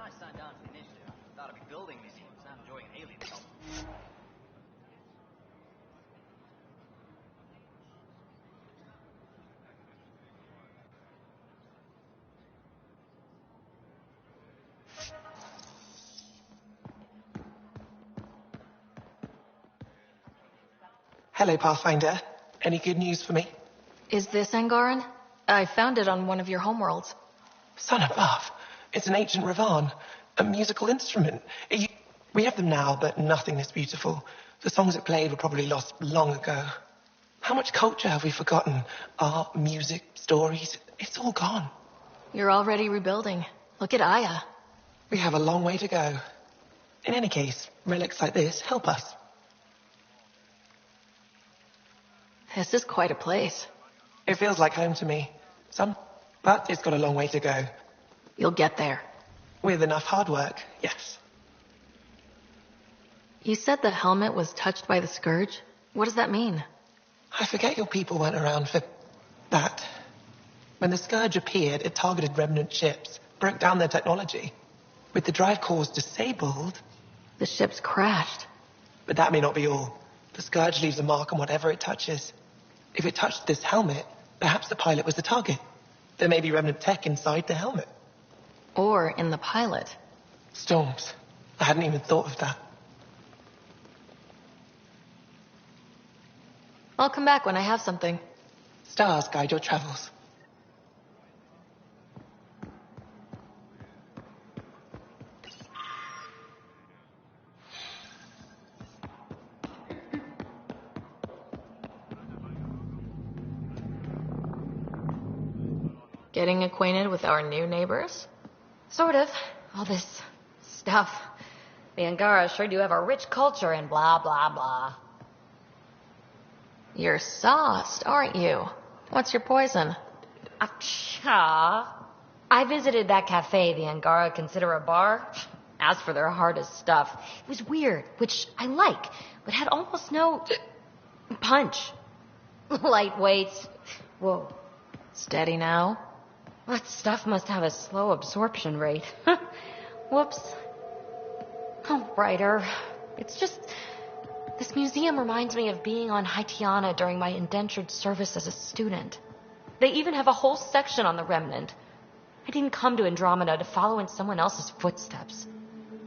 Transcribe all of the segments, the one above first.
I signed on for the initiative, I thought I'd be building museums, not enjoying alien culture. Hello, Pathfinder. Any good news for me? Is this Angaran? I found it on one of your homeworlds. Son above. It's an ancient Ravan. A musical instrument. We have them now, but nothing this beautiful. The songs it played were probably lost long ago. How much culture have we forgotten? Art, music, stories. It's all gone. You're already rebuilding. Look at Aya. We have a long way to go. In any case, relics like this help us. This is quite a place. It feels like home to me. But it's got a long way to go. You'll get there. With enough hard work, yes. You said the helmet was touched by the Scourge? What does that mean? I forget your people weren't around for that. When the Scourge appeared, it targeted remnant ships, broke down their technology. With the drive cores disabled... The ships crashed. But that may not be all. The Scourge leaves a mark on whatever it touches. If it touched this helmet, perhaps the pilot was the target. There may be remnant tech inside the helmet. Or in the pilot. Storms. I hadn't even thought of that. I'll come back when I have something. Stars guide your travels. Getting acquainted with our new neighbors? Sort of. All this stuff. The Angara sure do have a rich culture and blah, blah, blah. You're sauced, aren't you? What's your poison? Acha. I visited that cafe the Angara consider a bar. As for their hardest stuff, it was weird, which I like, but had almost no punch. Lightweights. Whoa. Steady now? That stuff must have a slow absorption rate. Whoops. Oh, Ryder. It's just... This museum reminds me of being on Haitiana during my indentured service as a student. They even have a whole section on the Remnant. I didn't come to Andromeda to follow in someone else's footsteps.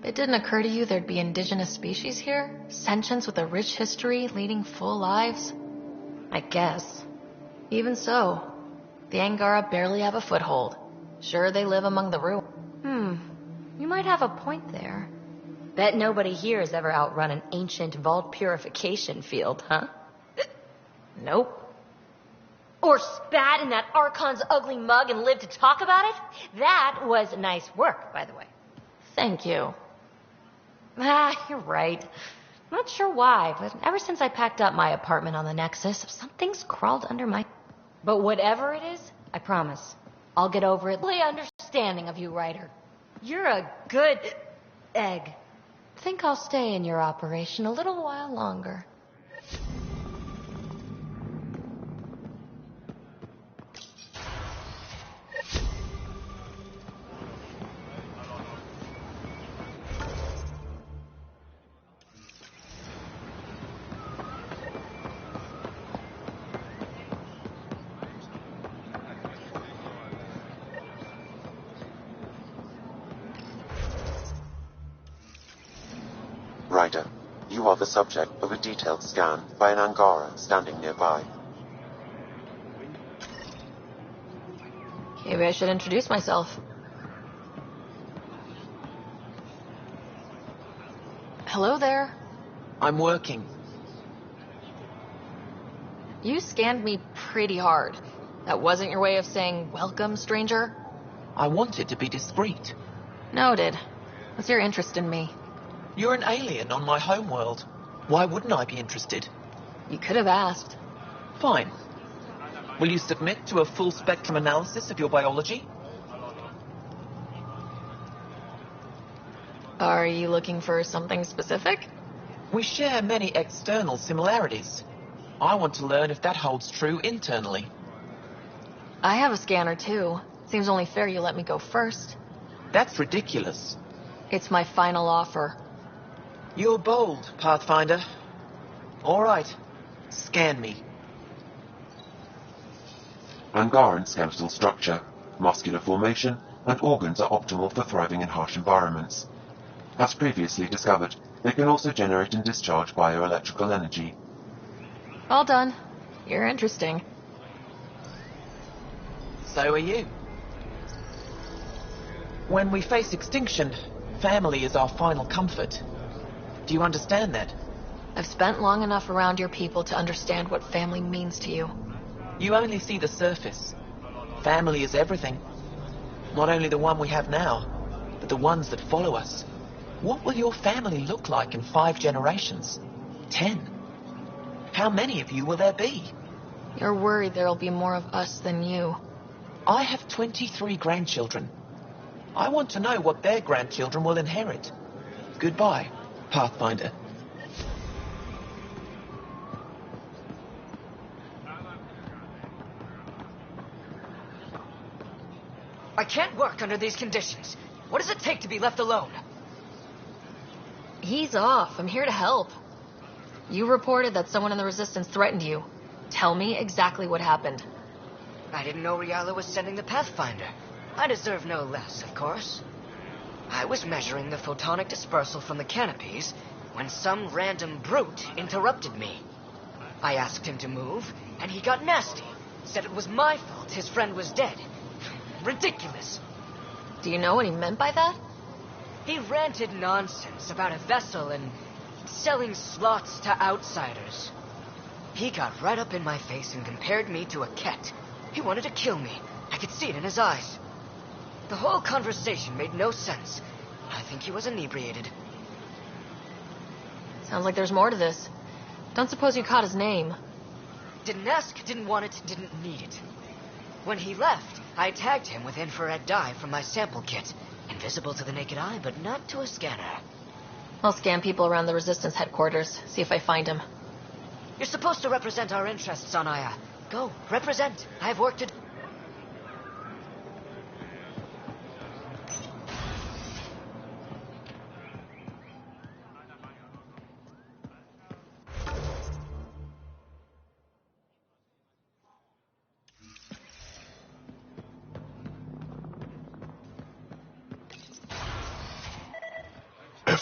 It didn't occur to you there'd be indigenous species here? Sentients with a rich history, leading full lives? I guess. Even so, the Angara barely have a foothold. Sure, they live among the ruins. You might have a point there. Bet nobody here has ever outrun an ancient vault purification field, huh? Nope. Or spat in that Archon's ugly mug and lived to talk about it? That was nice work, by the way. Thank you. You're right. Not sure why, but ever since I packed up my apartment on the Nexus, something's crawled under my... But whatever it is, I promise, I'll get over it. Fully understanding of you, Ryder. You're a good egg. Think I'll stay in your operation a little while longer. Ryder, you are the subject of a detailed scan by an Angara standing nearby. Maybe I should introduce myself. Hello there. I'm working. You scanned me pretty hard. That wasn't your way of saying, welcome, stranger? I wanted to be discreet. Noted. What's your interest in me? You're an alien on my homeworld. Why wouldn't I be interested? You could have asked. Fine. Will you submit to a full spectrum analysis of your biology? Are you looking for something specific? We share many external similarities. I want to learn if that holds true internally. I have a scanner too. Seems only fair you let me go first. That's ridiculous. It's my final offer. You're bold, Pathfinder. All right. Scan me. Angaran skeletal structure, muscular formation, and organs are optimal for thriving in harsh environments. As previously discovered, they can also generate and discharge bioelectrical energy. All done. You're interesting. So are you. When we face extinction, family is our final comfort. Do you understand that? I've spent long enough around your people to understand what family means to you. You only see the surface. Family is everything. Not only the one we have now, but the ones that follow us. What will your family look like in 5 generations? 10? How many of you will there be? You're worried there'll be more of us than you. I have 23 grandchildren. I want to know what their grandchildren will inherit. Goodbye, Pathfinder. I can't work under these conditions. What does it take to be left alone? Ease off. I'm here to help. You reported that someone in the Resistance threatened you. Tell me exactly what happened. I didn't know Riala was sending the Pathfinder. I deserve no less, of course. I was measuring the photonic dispersal from the canopies when some random brute interrupted me. I asked him to move, and he got nasty. Said it was my fault his friend was dead. Ridiculous. Do you know what he meant by that? He ranted nonsense about a vessel and selling slots to outsiders. He got right up in my face and compared me to a cat. He wanted to kill me. I could see it in his eyes. The whole conversation made no sense. I think he was inebriated. Sounds like there's more to this. Don't suppose you caught his name. Didn't ask, didn't want it, didn't need it. When he left, I tagged him with infrared dye from my sample kit. Invisible to the naked eye, but not to a scanner. I'll scan people around the Resistance headquarters, see if I find him. You're supposed to represent our interests on Aya. Go, represent. I have work to do.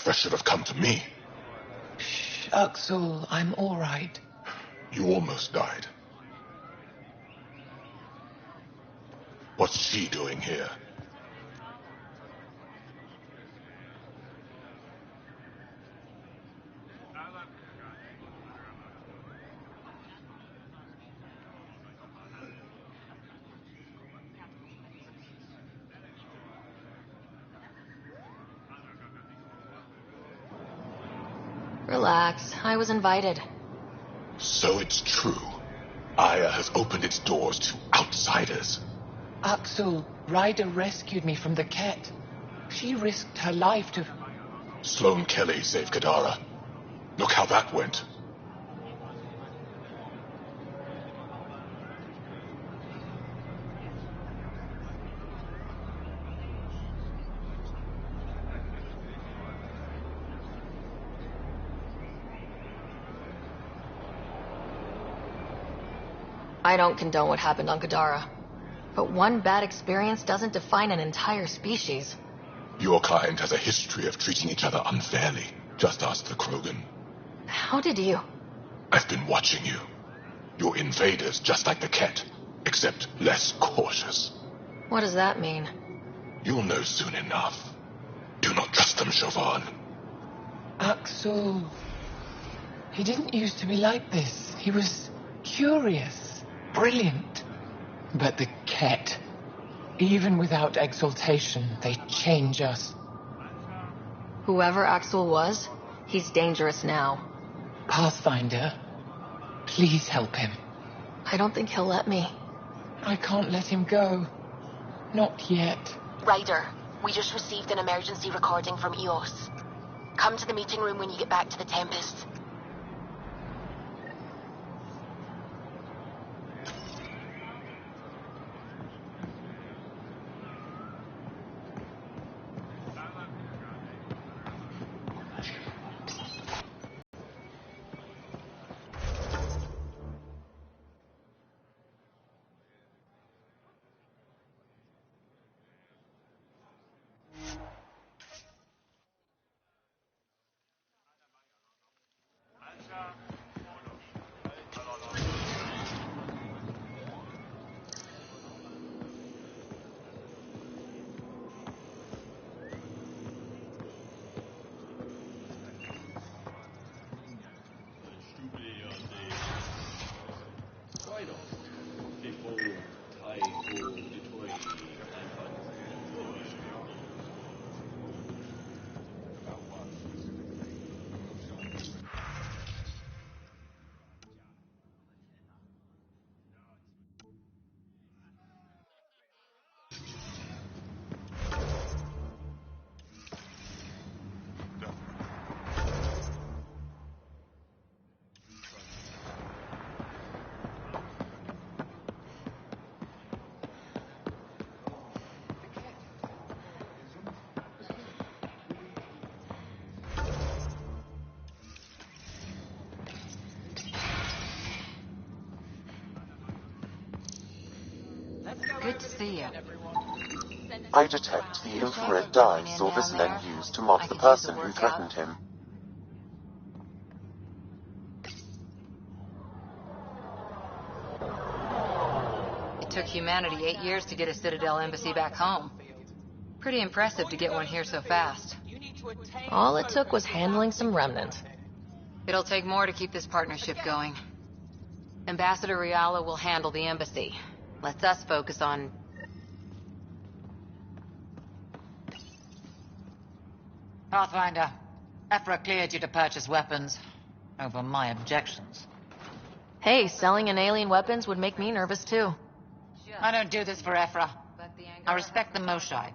That should have come to me. Shh, Axel, I'm all right. You almost died. What's she doing here? Relax. I was invited. So it's true. Aya has opened its doors to outsiders. Axel, Ryder rescued me from the cat. She risked her life to... Sloane Kelly saved Kadara. Look how that went. I don't condone what happened on Kadara. But one bad experience doesn't define an entire species. Your kind has a history of treating each other unfairly. Just ask the Krogan. How did you... I've been watching you. You're invaders just like the Ket, except less cautious. What does that mean? You'll know soon enough. Do not trust them, Chauvin. Axel... He didn't used to be like this. He was curious, brilliant. But the Ket, even without exaltation, they change us. Whoever Axel was, he's dangerous now. Pathfinder, please help him. I don't think he'll let me. I can't let him go. Not yet. Ryder, we just received an emergency recording from EOS. Come to the meeting room when you get back to the Tempest. Good to see you. I detect the infrared dye Silver's men used to mark the person who threatened him. It took humanity 8 years to get a Citadel embassy back home. Pretty impressive to get one here so fast. All it took was handling some remnant. It'll take more to keep this partnership going. Ambassador Riala will handle the embassy. Lets us focus on... Pathfinder, Ephra cleared you to purchase weapons. Over my objections. Hey, selling an alien weapons would make me nervous too. I don't do this for Ephra. I respect the Moshai.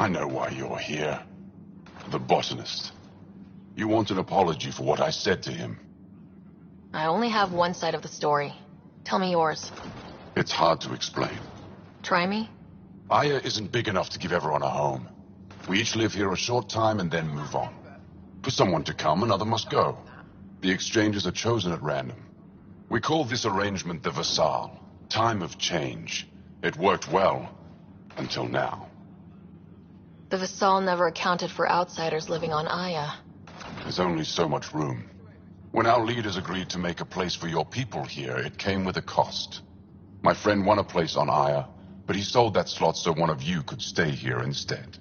I know why you're here. The botanist. You want an apology for what I said to him. I only have one side of the story. Tell me yours. It's hard to explain. Try me? Aya isn't big enough to give everyone a home. We each live here a short time and then move on. For someone to come, another must go. The exchanges are chosen at random. We call this arrangement the Vassal. Time of change. It worked well. Until now. The Vassal never accounted for outsiders living on Aya. There's only so much room. When our leaders agreed to make a place for your people here, it came with a cost. My friend won a place on Aya, but he sold that slot so one of you could stay here instead.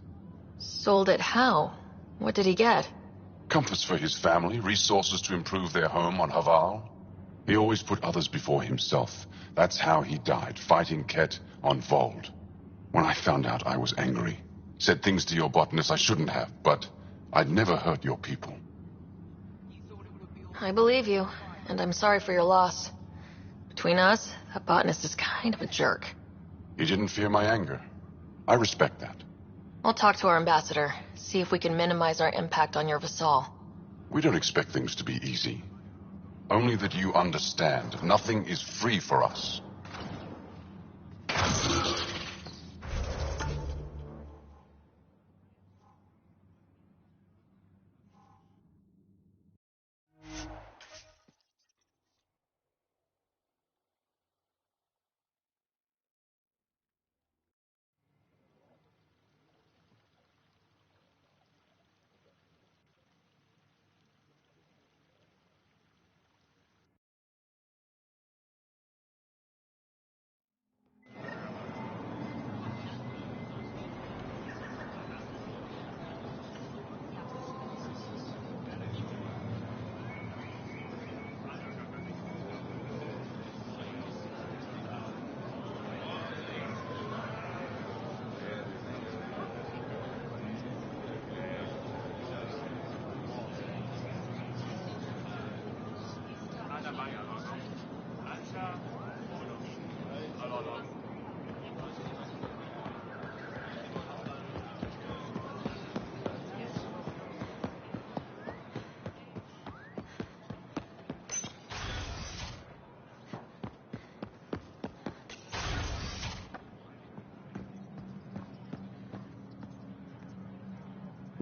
Sold it how? What did he get? Comforts for his family, resources to improve their home on Haval. He always put others before himself. That's how he died, fighting Ket on Vold. When I found out, I was angry. Said things to your botanist I shouldn't have, but I'd never hurt your people. I believe you, and I'm sorry for your loss. Between us, that botanist is kind of a jerk. He didn't fear my anger. I respect that. I'll talk to our ambassador, see if we can minimize our impact on your Vassal. We don't expect things to be easy. Only that you understand, nothing is free for us.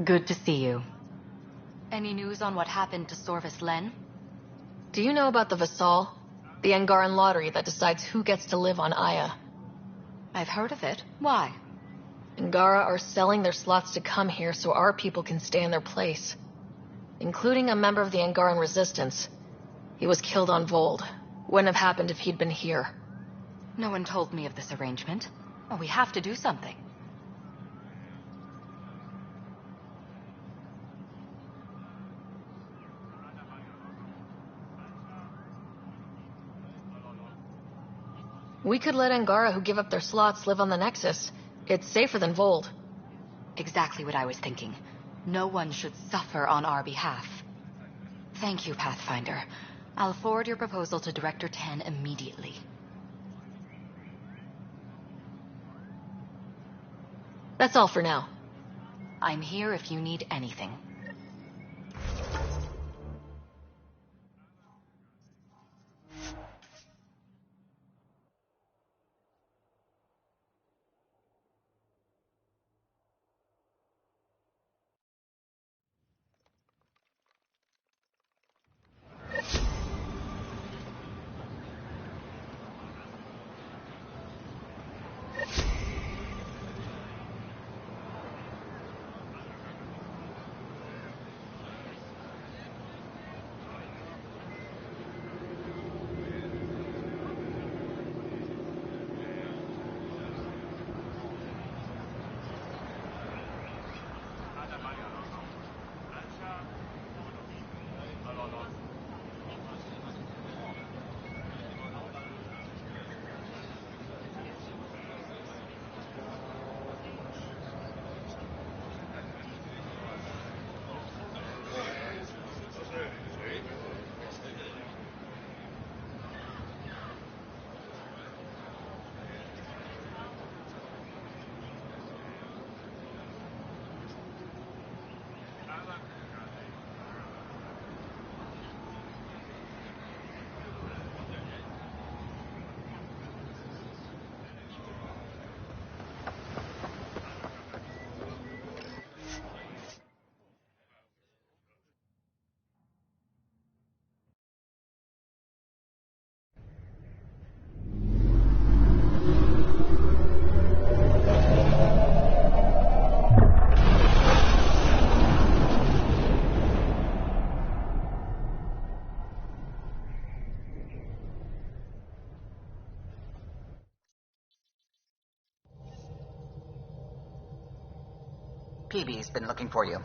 Good to see you. Any news on what happened to Sorvis Len? Do you know about the Vassal? The Angaran lottery that decides who gets to live on Aya. I've heard of it. Why? Angara are selling their slots to come here so our people can stay in their place. Including a member of the Angaran resistance. He was killed on Vold. Wouldn't have happened if he'd been here. No one told me of this arrangement. Oh, we have to do something. We could let Angara who give up their slots live on the Nexus. It's safer than Vold. Exactly what I was thinking. No one should suffer on our behalf. Thank you, Pathfinder. I'll forward your proposal to Director Tan immediately. That's all for now. I'm here if you need anything. PB's been looking for you.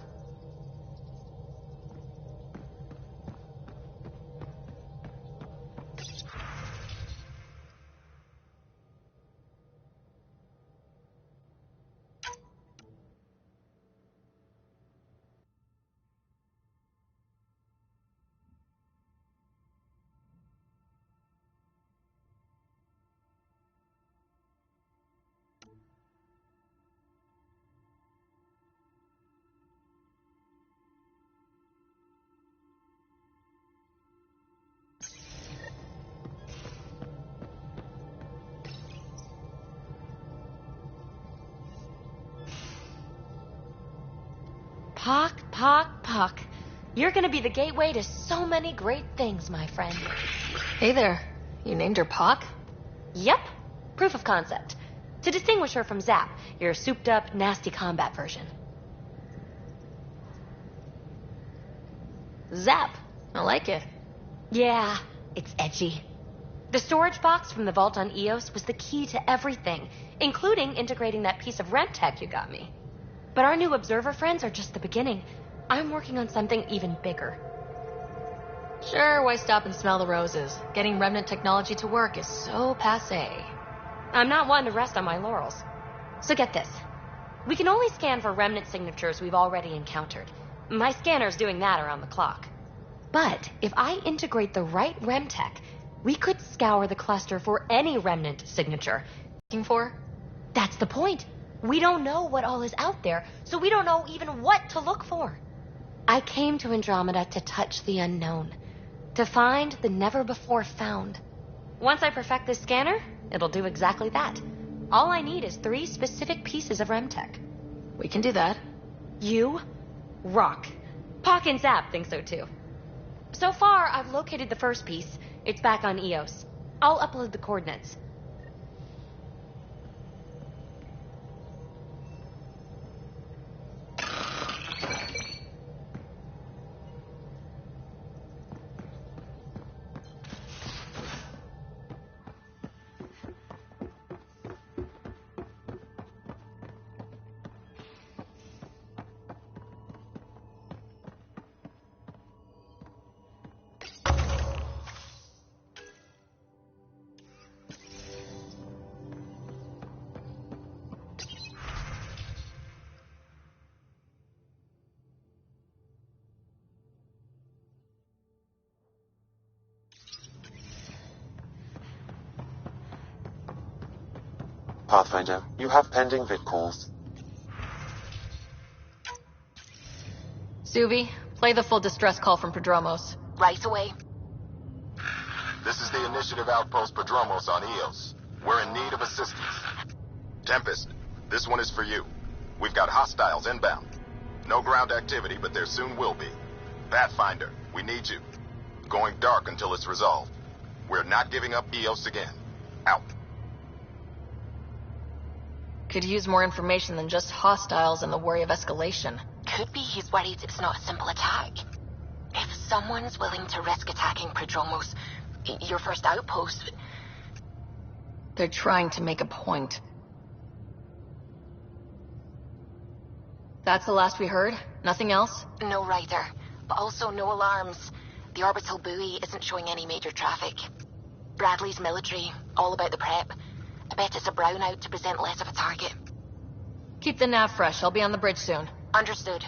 Pock. You're gonna be the gateway to so many great things, my friend. Hey there. You named her Pock? Yep. Proof of concept. To distinguish her from Zap, your souped-up, nasty combat version. Zap. I like it. Yeah, it's edgy. The storage box from the vault on Eos was the key to everything, including integrating that piece of Remtech you got me. But our new observer friends are just the beginning. I'm working on something even bigger. Sure, why stop and smell the roses? Getting remnant technology to work is so passé. I'm not one to rest on my laurels. So get this. We can only scan for remnant signatures we've already encountered. My scanner's doing that around the clock. But if I integrate the right Remtech, we could scour the cluster for any remnant signature. Looking for? That's the point. We don't know what all is out there, so we don't know even what to look for. I came to Andromeda to touch the unknown, to find the never-before-found. Once I perfect this scanner, it'll do exactly that. All I need is 3 specific pieces of Remtech. We can do that. You, Rock. Pock and Zap think so too. So far, I've located the first piece. It's back on EOS. I'll upload the coordinates. Pathfinder, you have pending vid calls. Suvi, play the full distress call from Prodromos. Right away. This is the Initiative Outpost Prodromos on EOS. We're in need of assistance. Tempest, this one is for you. We've got hostiles inbound. No ground activity, but there soon will be. Pathfinder, we need you. Going dark until it's resolved. We're not giving up EOS again. Out. Could use more information than just hostiles and the worry of escalation. Could be he's worried it's not a simple attack. If someone's willing to risk attacking Prodromos, your first outpost... They're trying to make a point. That's the last we heard? Nothing else? No rider, but also no alarms. The orbital buoy isn't showing any major traffic. Bradley's military, all about the prep. I bet it's a brownout to present less of a target. Keep the nav fresh. I'll be on the bridge soon. Understood.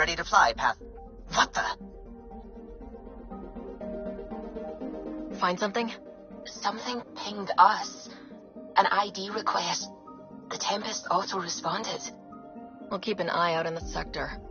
Ready to fly, Path. What the? Find something? Something pinged us. An ID request. The Tempest auto-responded. We'll keep an eye out in the sector.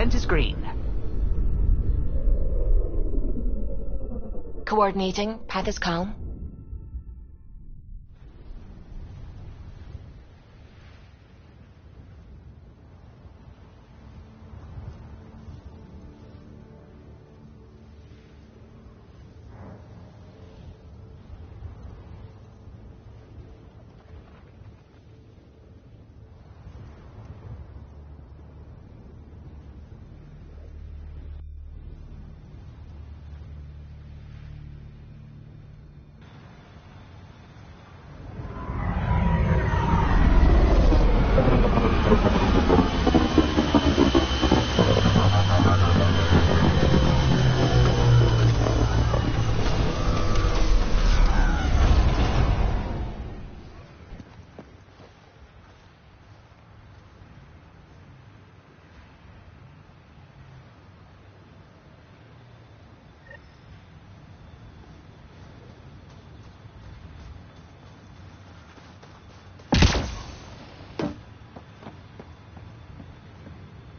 Descent is green. Coordinating. Path is calm.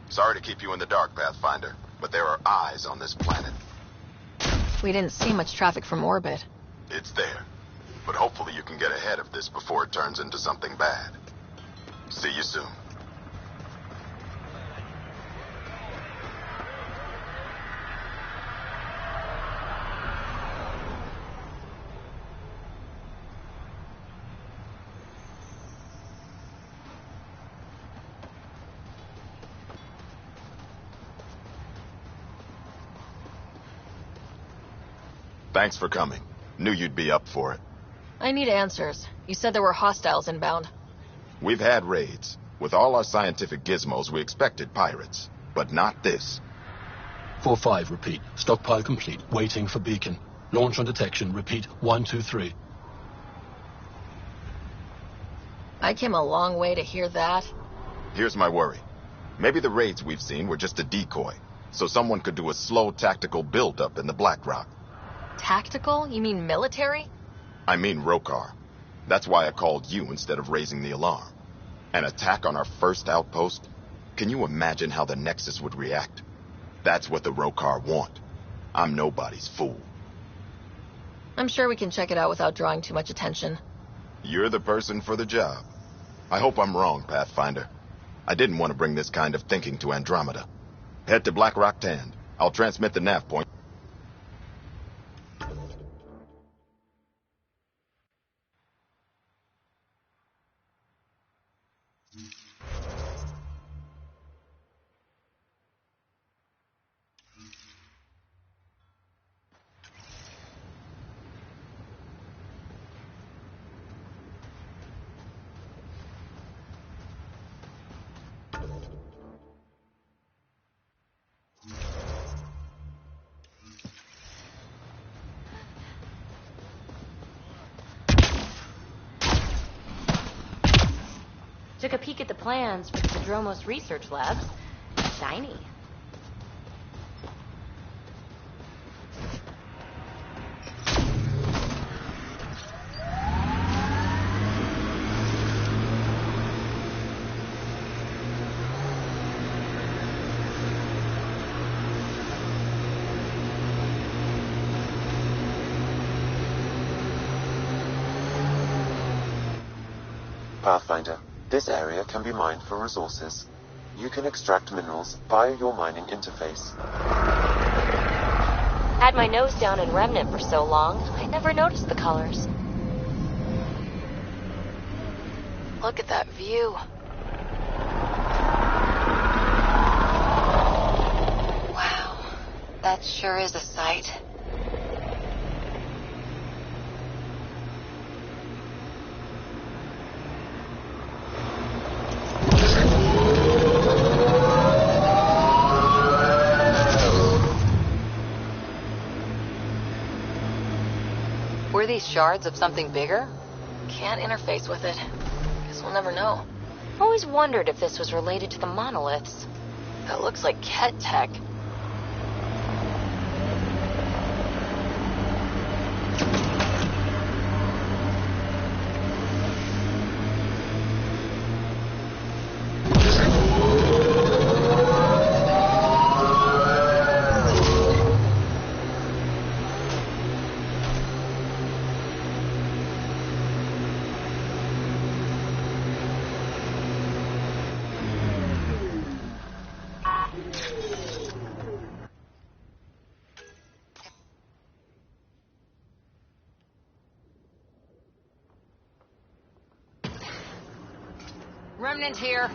Sorry to keep you in the dark, Pathfinder, but there are eyes on this planet. We didn't see much traffic from orbit. It's there. But hopefully you can get ahead of this before it turns into something bad. See you soon. Thanks for coming. Knew you'd be up for it. I need answers. You said there were hostiles inbound. We've had raids. With all our scientific gizmos, we expected pirates. But not this. 4-5, repeat. Stockpile complete. Waiting for beacon. Launch on detection. Repeat. 1-2-3. I came a long way to hear that. Here's my worry. Maybe the raids we've seen were just a decoy, so someone could do a slow tactical build-up in the Black Rock. Tactical? You mean military? I mean Rokar. That's why I called you instead of raising the alarm. An attack on our first outpost? Can you imagine how the Nexus would react? That's what the Rokar want. I'm nobody's fool. I'm sure we can check it out without drawing too much attention. You're the person for the job. I hope I'm wrong, Pathfinder. I didn't want to bring this kind of thinking to Andromeda. Head to Black Rock Tand. I'll transmit the nav point. Took a peek at the plans for the Padromos research labs. Shiny. Pathfinder, this area can be mined for resources. You can extract minerals via your mining interface. Had my nose down in Remnant for so long, I never noticed the colors. Look at that view. Wow. That sure is a sight. Were these shards of something bigger? Can't interface with it. Guess we'll never know. Always wondered if this was related to the monoliths. That looks like Ket tech. Remnant here.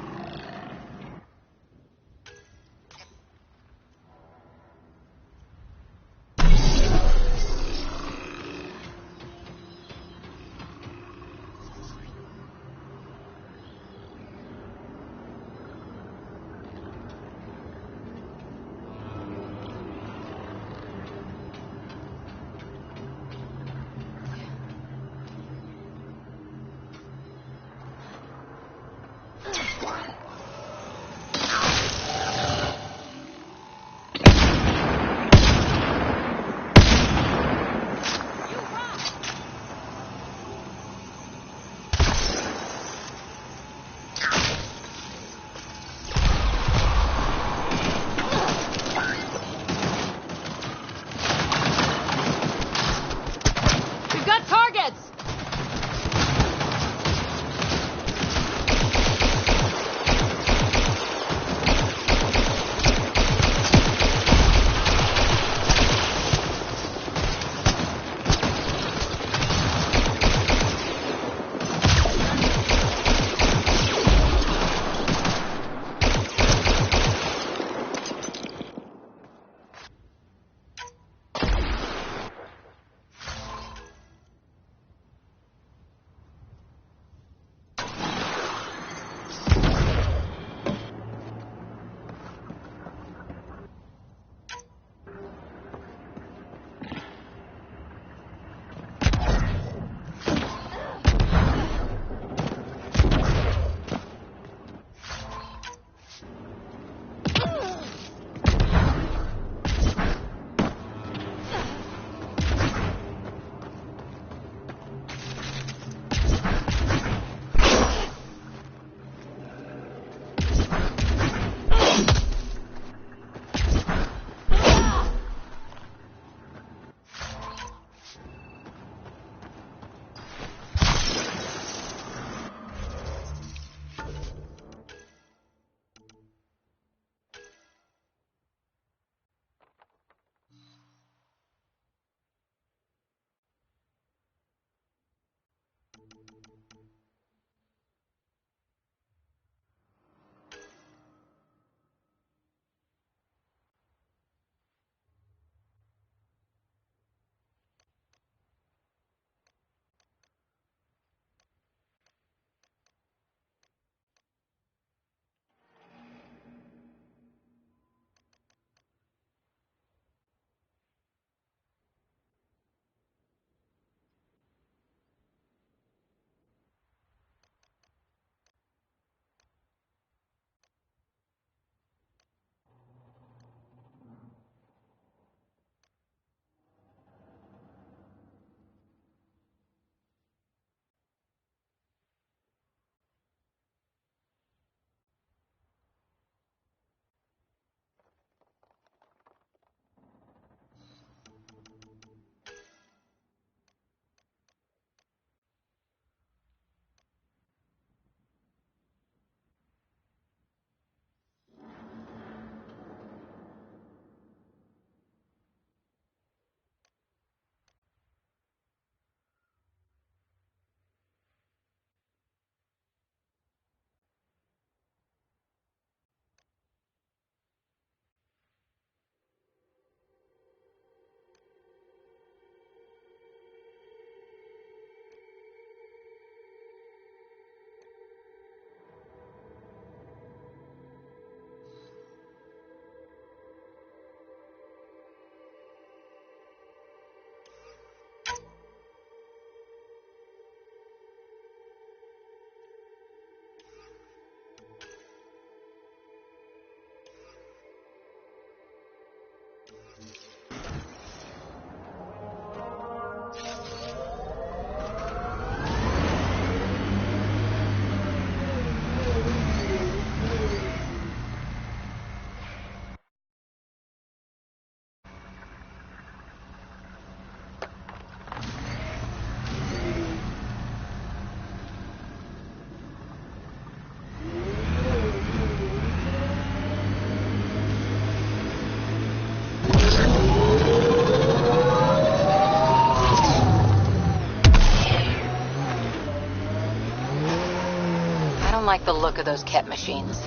don't like the look of those Ket machines.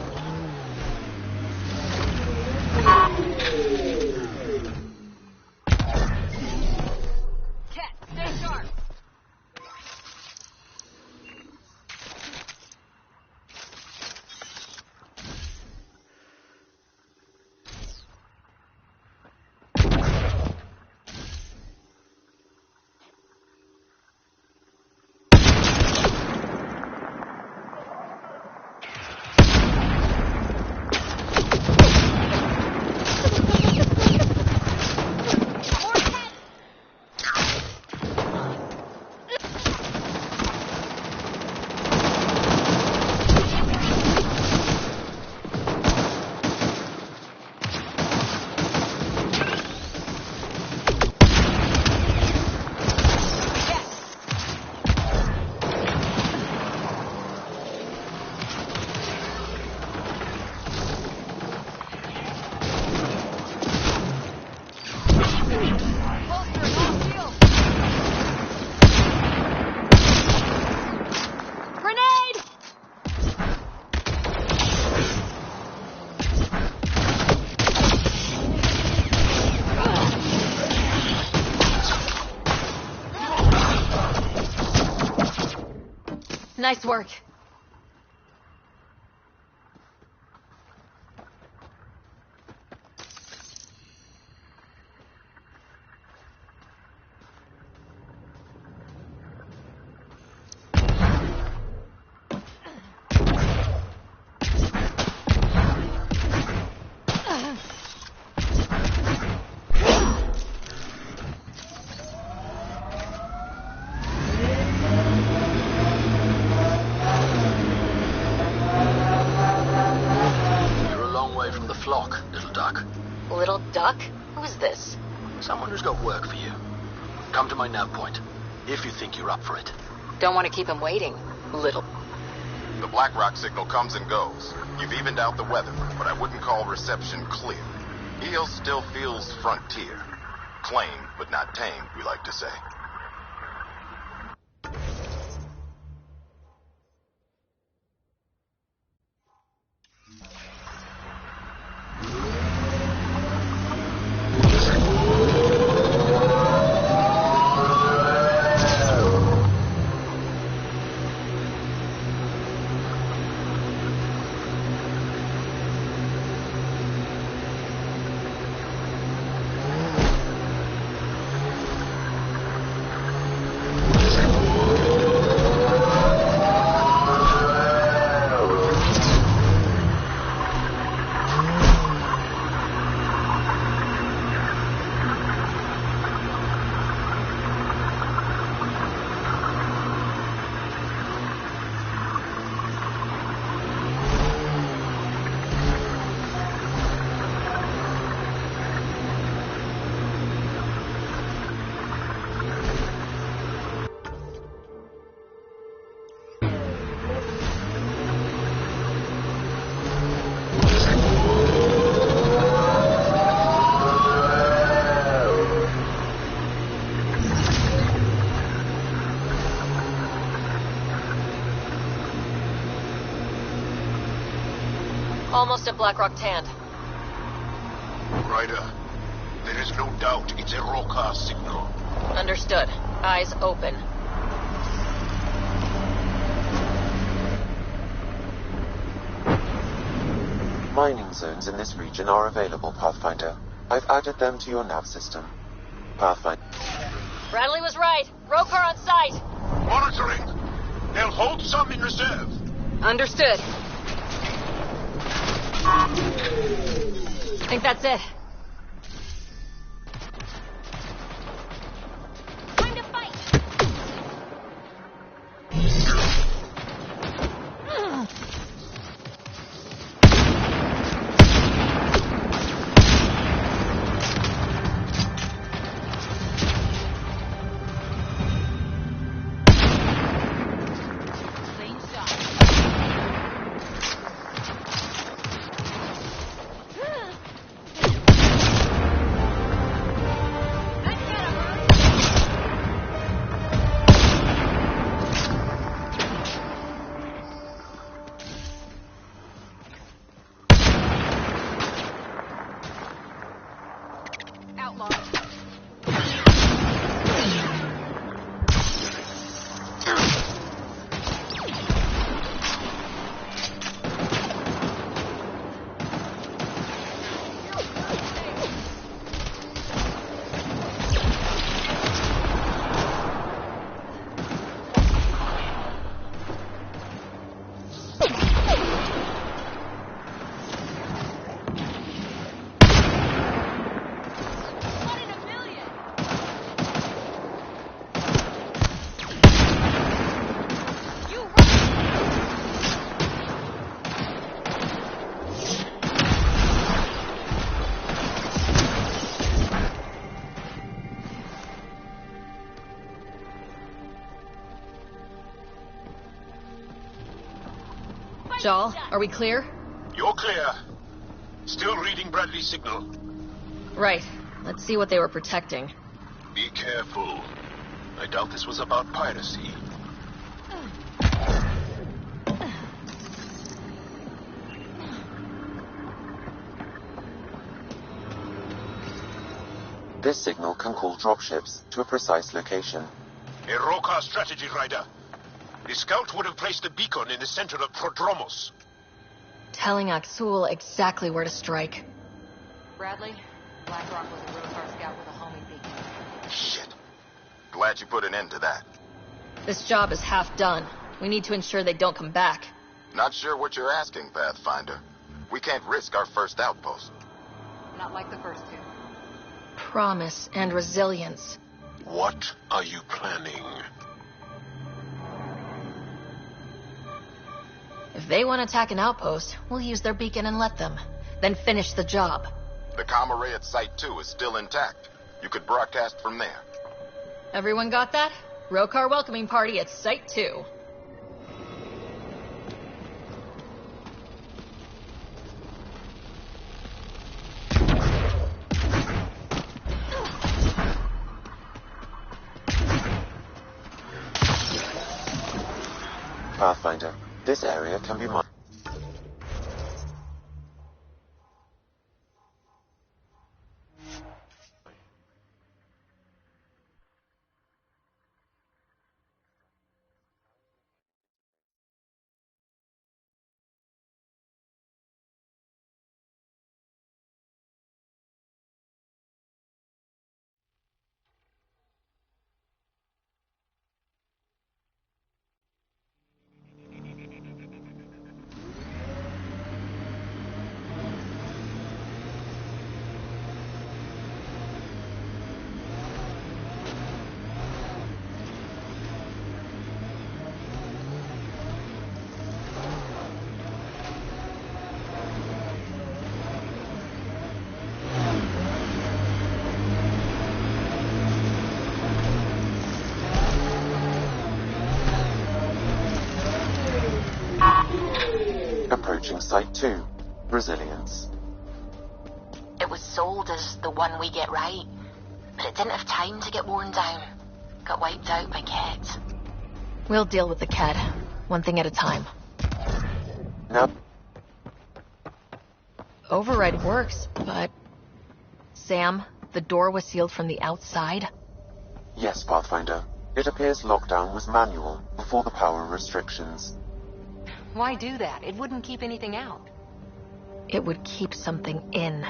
Ket, stay sharp. Nice work. Little duck? Who's this? Someone who's got work for you. Come to my nav point, if you think you're up for it. Don't want to keep him waiting, little. The BlackRock signal comes and goes. You've evened out the weather, but I wouldn't call reception clear. Eos still feels frontier. Claimed, but not tamed, we like to say. Almost at BlackRock Tand. Ryder, there is no doubt it's a Roka signal. Understood. Eyes open. Mining zones in this region are available, Pathfinder. I've added them to your nav system. Pathfinder. Bradley was right. Rokar on site. Monitoring. They'll hold some in reserve. Understood. I think that's it. Time to fight! Jal, are we clear? You're clear. Still reading Bradley's signal. Right. Let's see what they were protecting. Be careful. I doubt this was about piracy. This signal can call dropships to a precise location. A Roka strategy rider. The scout would have placed the beacon in the center of Prodromos. Telling Aksul exactly where to strike. Bradley, Blackrock was a Rokar scout with a homing beacon. Shit. Glad you put an end to that. This job is half done. We need to ensure they don't come back. Not sure what you're asking, Pathfinder. We can't risk our first outpost. Not like the first two. Promise and resilience. What are you planning? If they want to attack an outpost, we'll use their beacon and let them. Then finish the job. The comm array at Site 2 is still intact. You could broadcast from there. Everyone got that? Rokar welcoming party at Site 2. Pathfinder, this area can be mined. Approaching Site 2. Resilience. It was sold as the one we get right, but it didn't have time to get worn down. Got wiped out by Ket. We'll deal with the Ket, one thing at a time. No. Override works, but... Sam, the door was sealed from the outside? Yes, Pathfinder. It appears lockdown was manual before the power restrictions. Why do that? It wouldn't keep anything out. It would keep something in.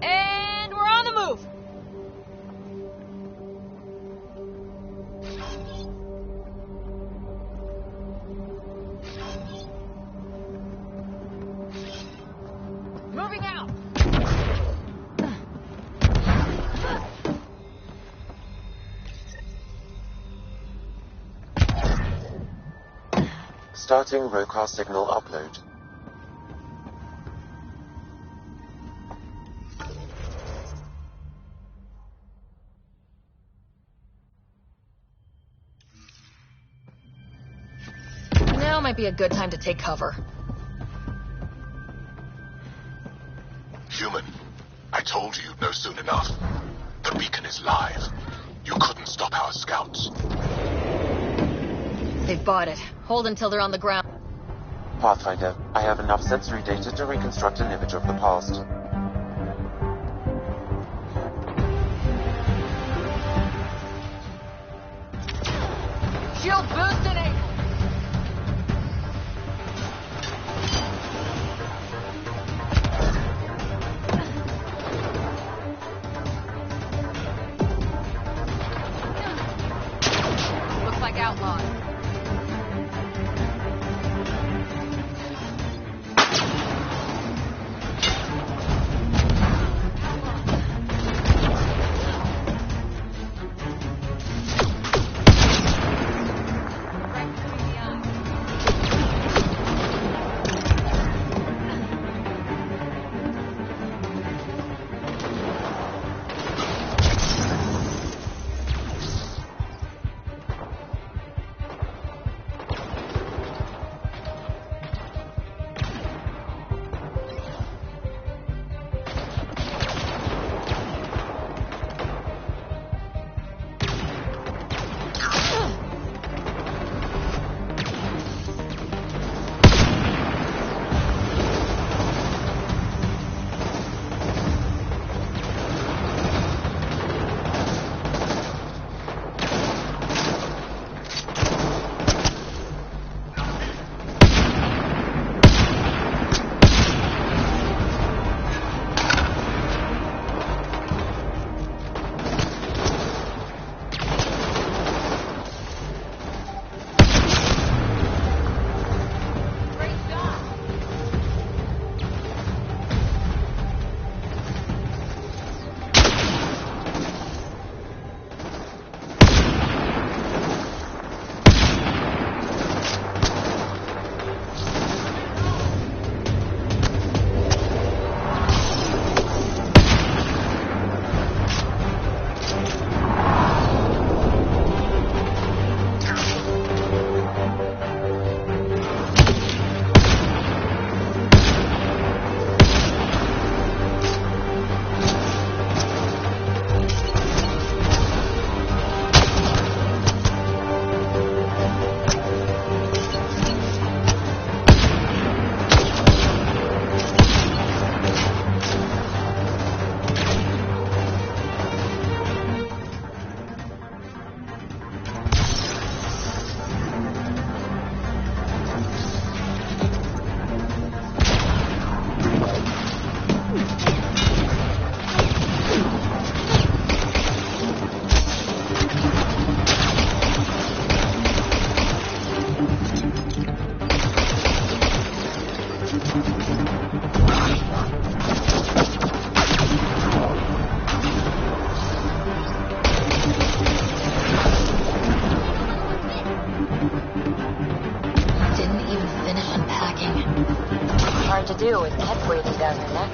And we're on the move! Moving out! Starting Rokar signal upload. Now might be a good time to take cover. Human, I told you you'd know soon enough. The beacon is live. You couldn't stop our scouts. They've bought it. Hold until they're on the ground. Pathfinder, I have enough sensory data to reconstruct an image of the past. Shield boost enabled! Looks like outlaws. do is kept breathing down your neck.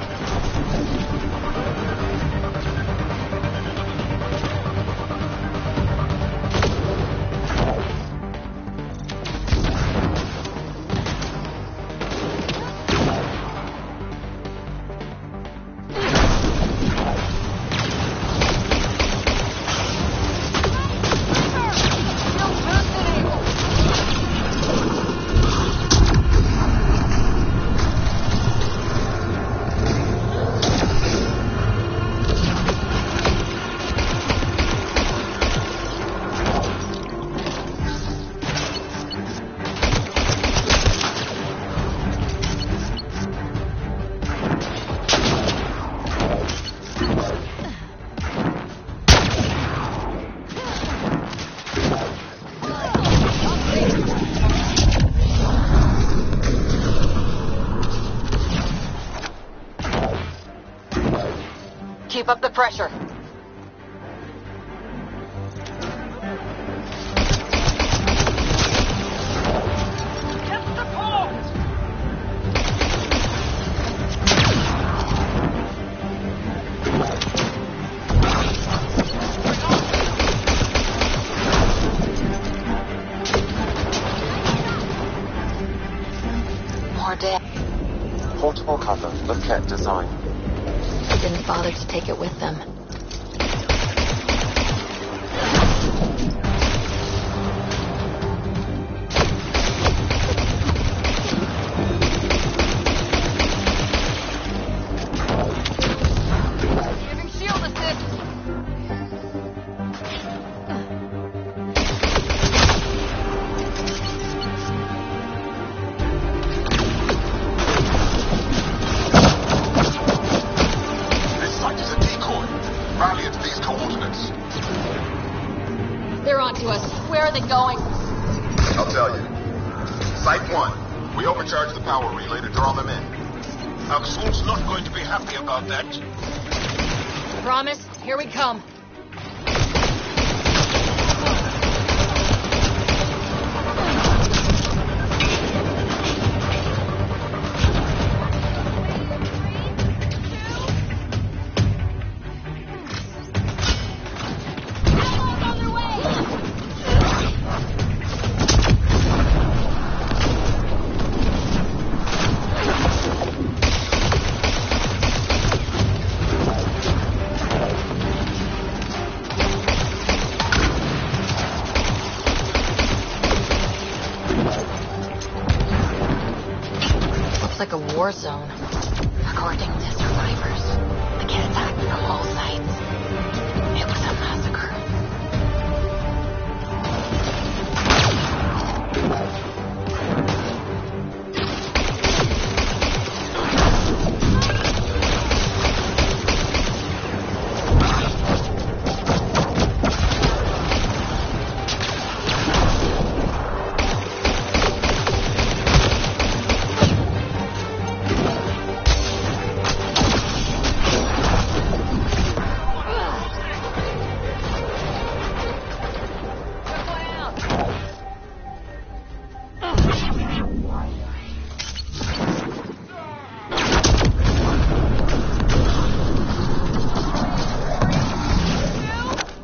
Keep up the pressure. More dead. Portable cover of Ket design. They didn't bother to take it with them. Giving shield assist. This site is a decoy. Rally at these coordinates. They're onto us. Where are they going? I'll tell you. Site 1. We overcharged the power relay to draw them in. Axel's not going to be happy about that. Promise? Here we come. Like a war zone. According to survivors, the kid attacked from all sides. It was a massacre.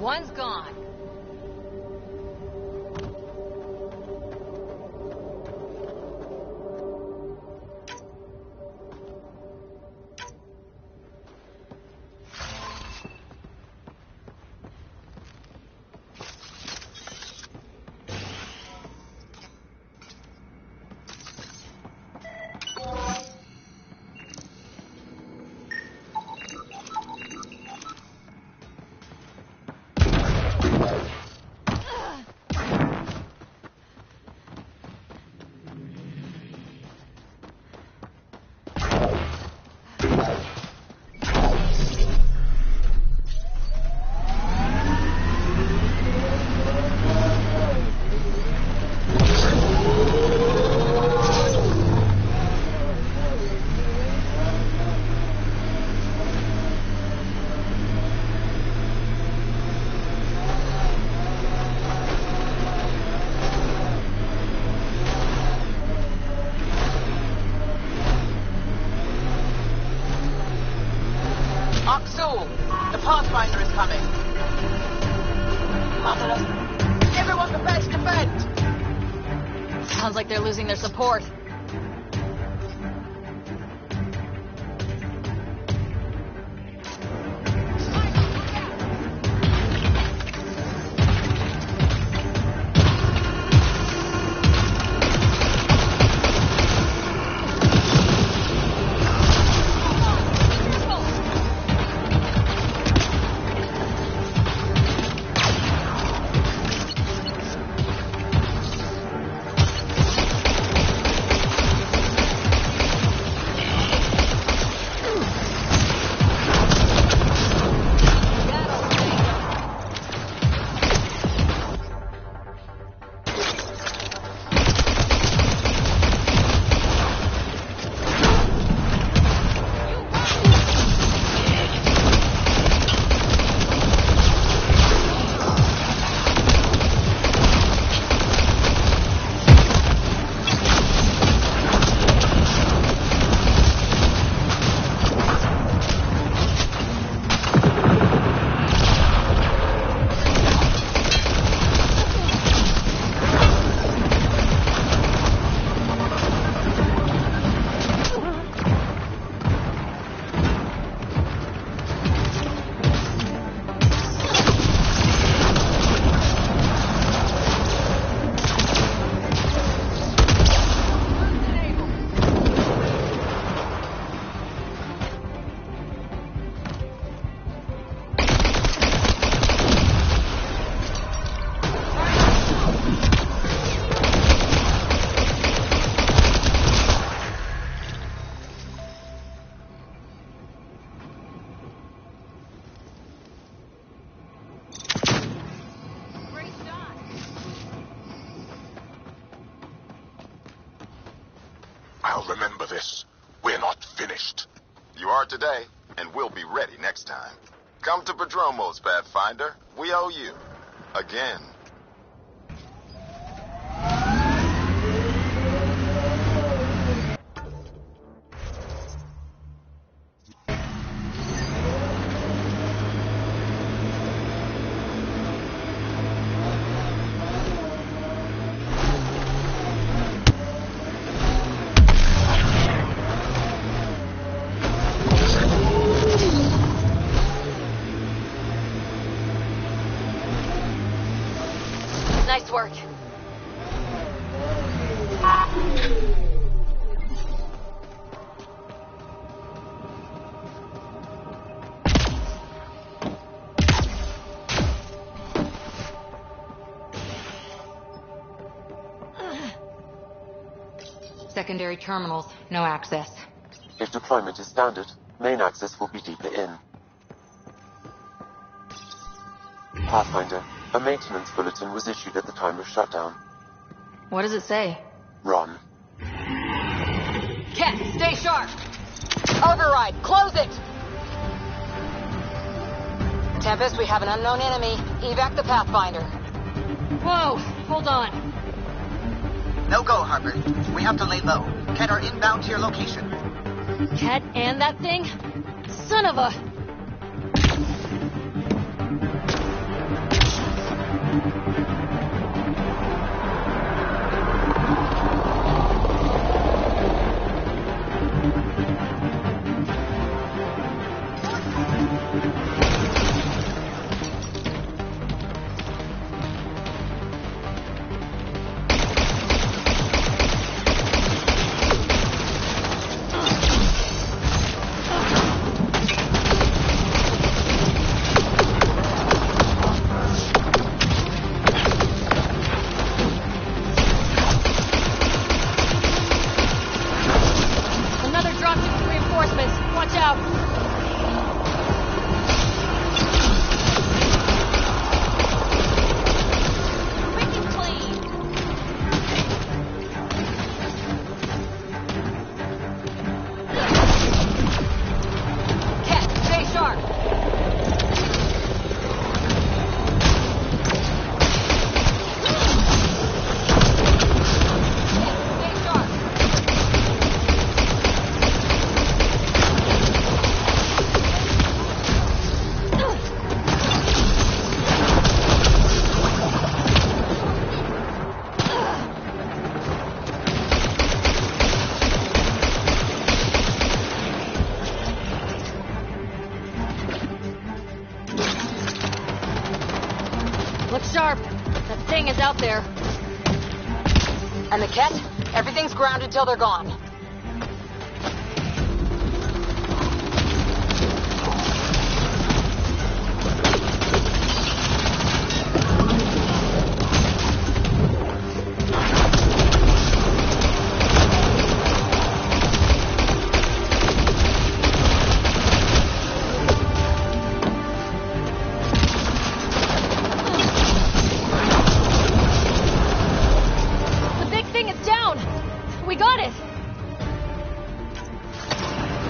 One's gone. Sounds like they're losing their support. I'll remember this. We're not finished. You are today, and we'll be ready next time. Come to Prodromos, Pathfinder. We owe you. Again. Nice work. Secondary terminals, no access. If deployment is standard, main access will be deeper in. Pathfinder, a maintenance bulletin was issued at the time of shutdown. What does it say? Run. Ket, stay sharp! Override, close it! Tempest, we have an unknown enemy. Evac the Pathfinder. Whoa, hold on. No go, Harper. We have to lay low. Ket are inbound to your location. Ket and that thing? Son of a... Look sharp. That thing is out there. And the Ket? Everything's grounded till they're gone.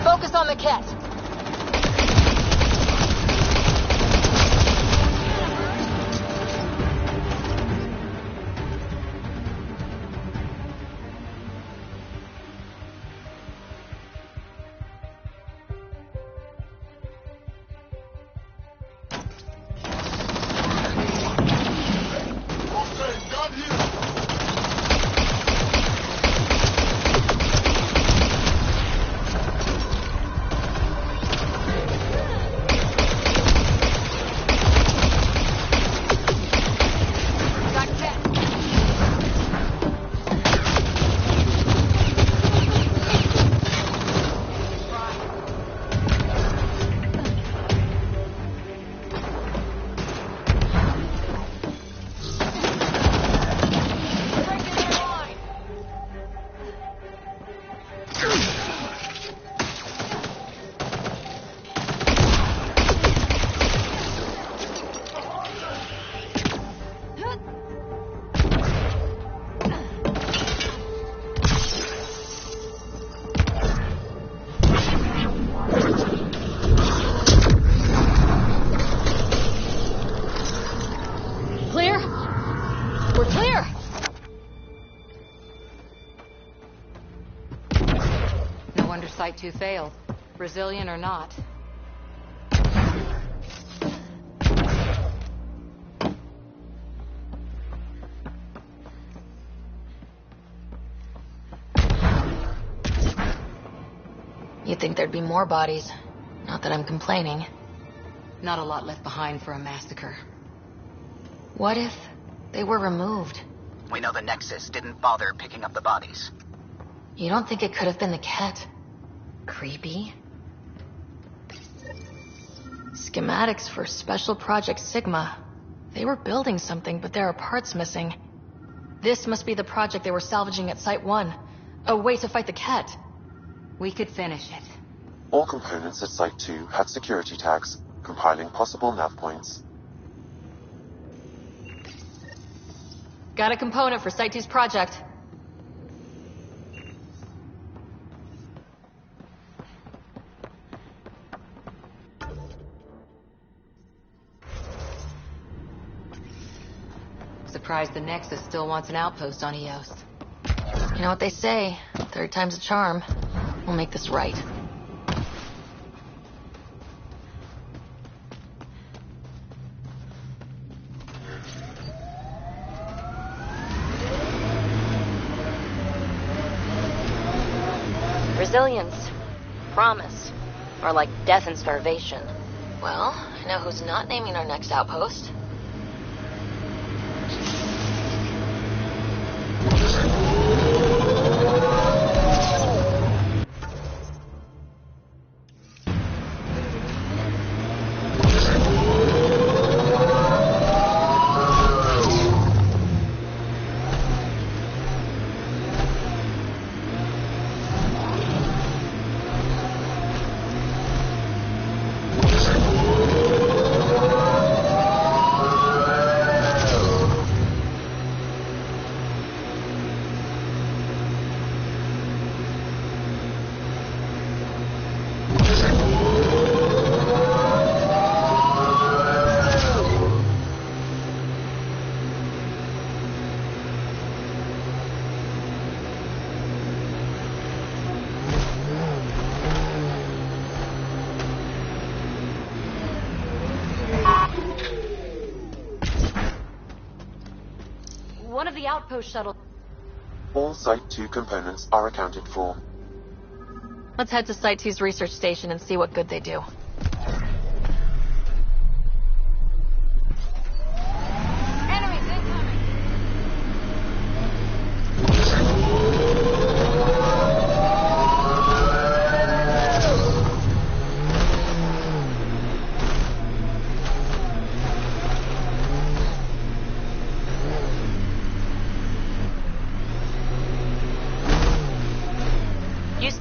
Focus on the Ket. Site 2 failed, Brazilian or not. You'd think there'd be more bodies. Not that I'm complaining. Not a lot left behind for a massacre. What if they were removed? We know the Nexus didn't bother picking up the bodies. You don't think it could have been the Ket? Creepy. Schematics for Special Project Sigma. They were building something, but there are parts missing. This must be the project they were salvaging at Site 1. A way to fight the Ket. We could finish it. All components at Site 2 have security tags, compiling possible nav points. Got a component for Site 2's project. Surprised the Nexus still wants an outpost on Eos. You know what they say, third time's a charm. We'll make this right. Brazilians. Promise. Or like death and starvation. Well, I know who's not naming our next outpost. One of the outpost shuttles. All Site 2 components are accounted for. Let's head to Site 2's research station and see what good they do.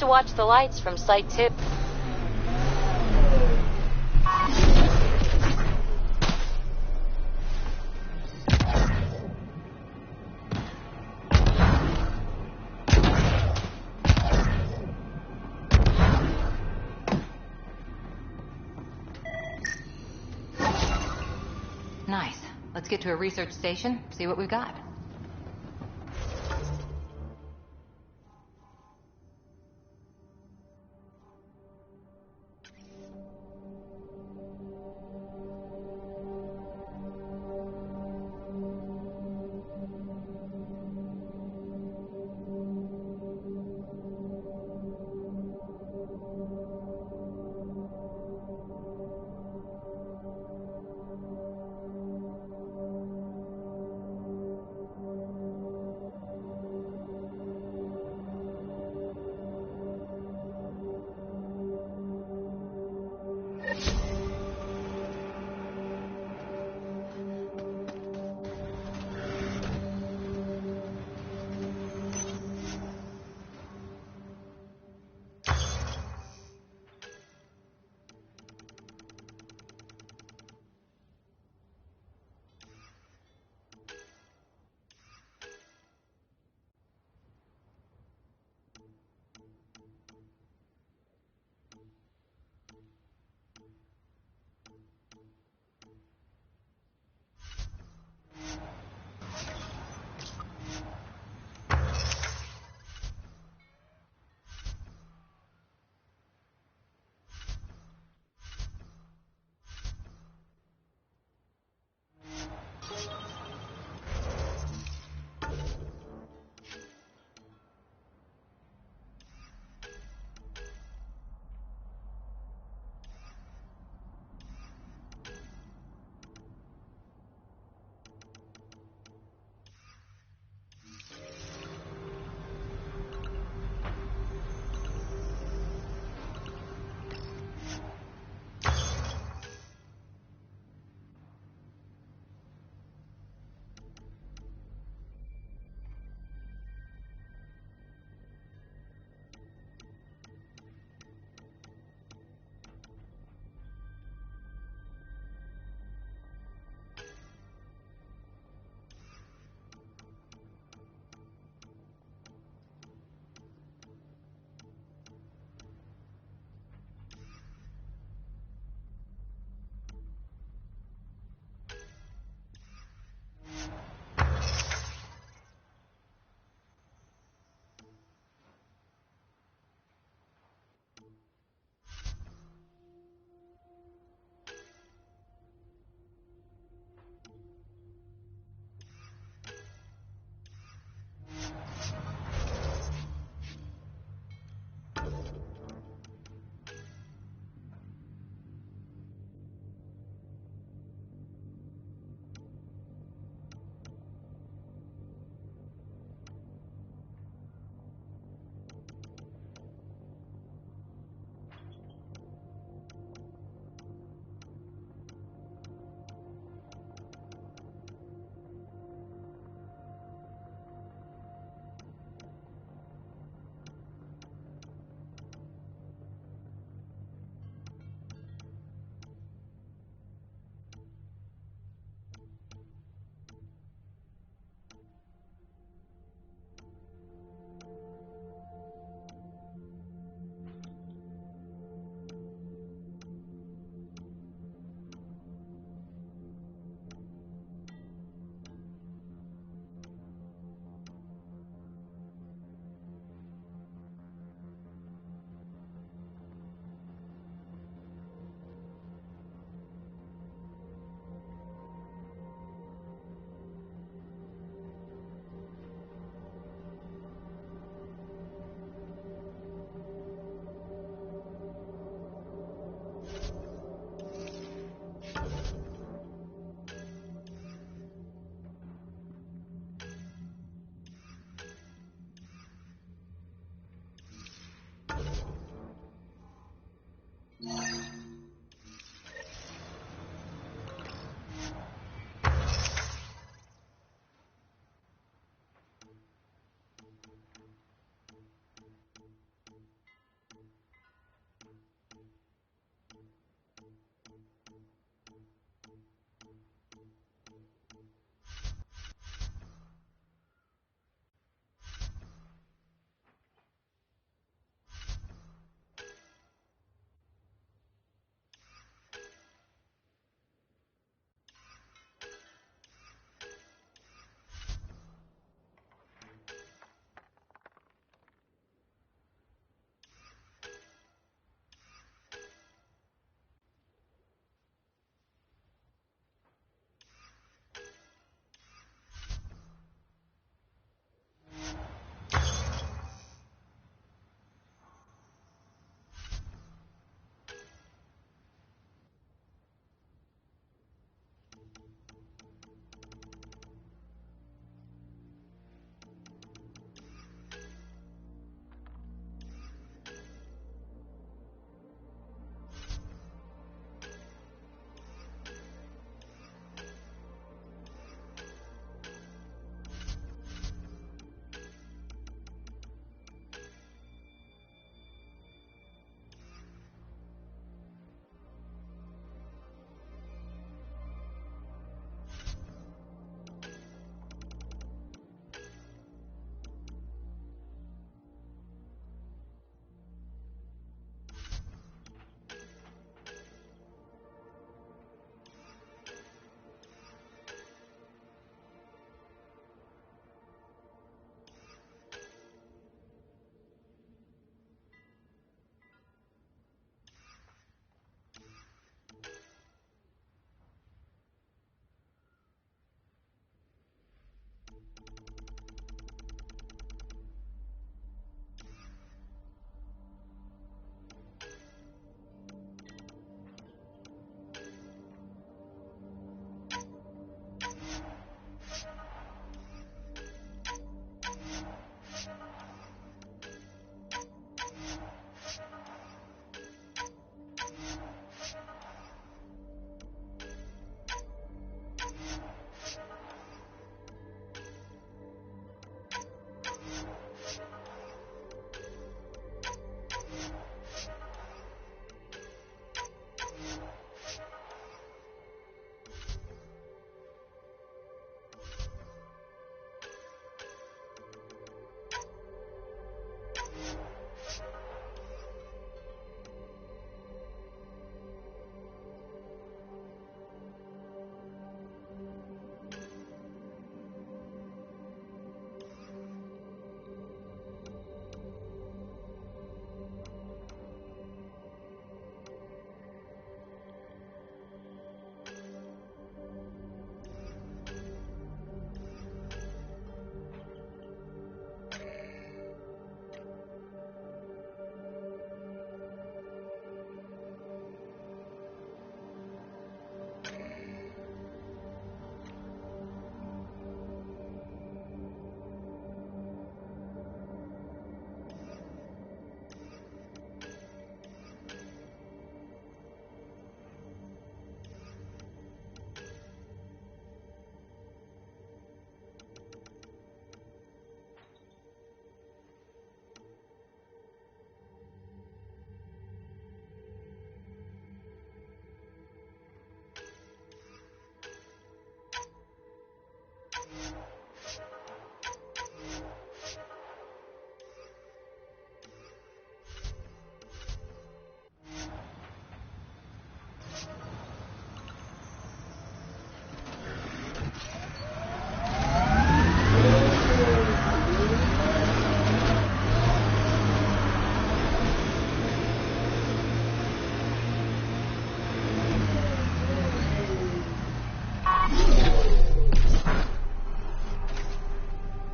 to watch the lights from Site 2. Nice. Let's get to a research station, see what we've got.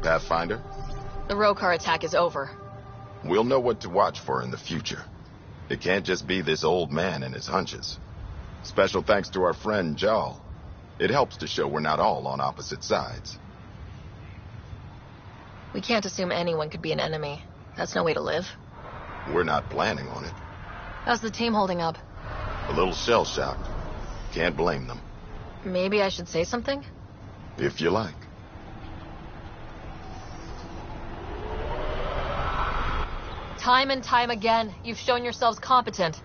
Pathfinder? The Rokar attack is over. We'll know what to watch for in the future. It can't just be this old man and his hunches. Special thanks to our friend Jal. It helps to show we're not all on opposite sides. We can't assume anyone could be an enemy. That's no way to live. We're not planning on it. How's the team holding up? A little shell-shocked. Can't blame them. Maybe I should say something? If you like. Time and time again, you've shown yourselves competent.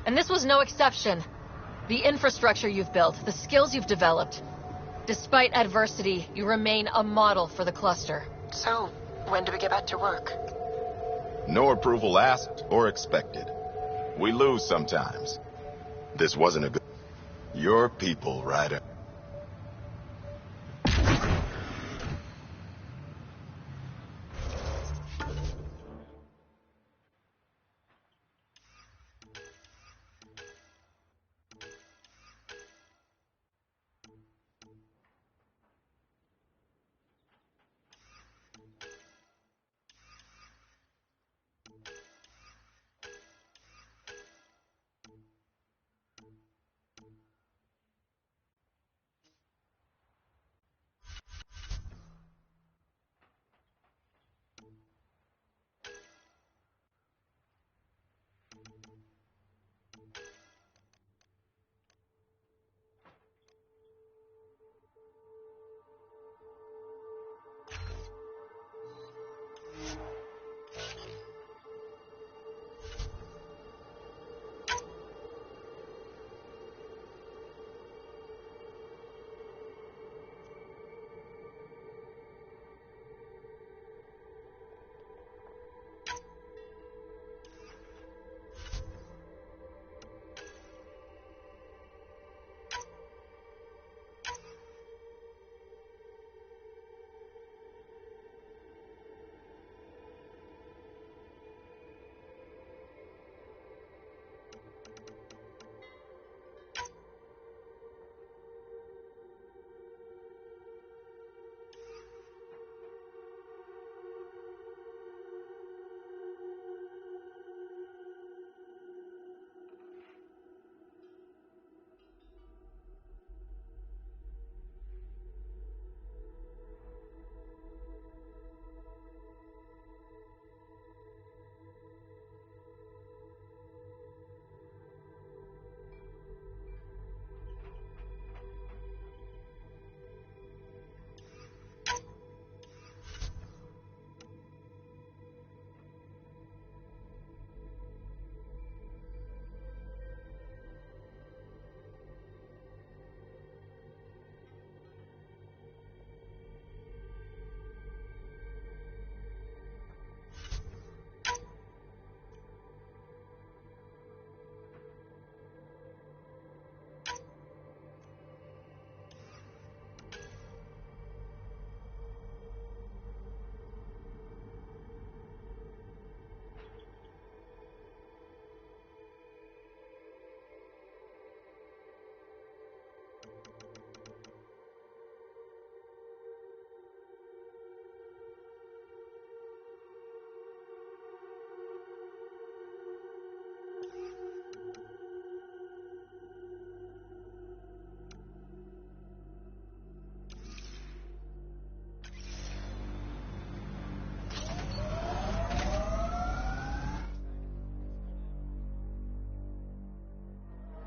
And this was no exception. The infrastructure you've built, the skills you've developed. Despite adversity, you remain a model for the cluster. So, when do we get back to work? No approval asked or expected. We lose sometimes. This wasn't a good... Your people, Ryder.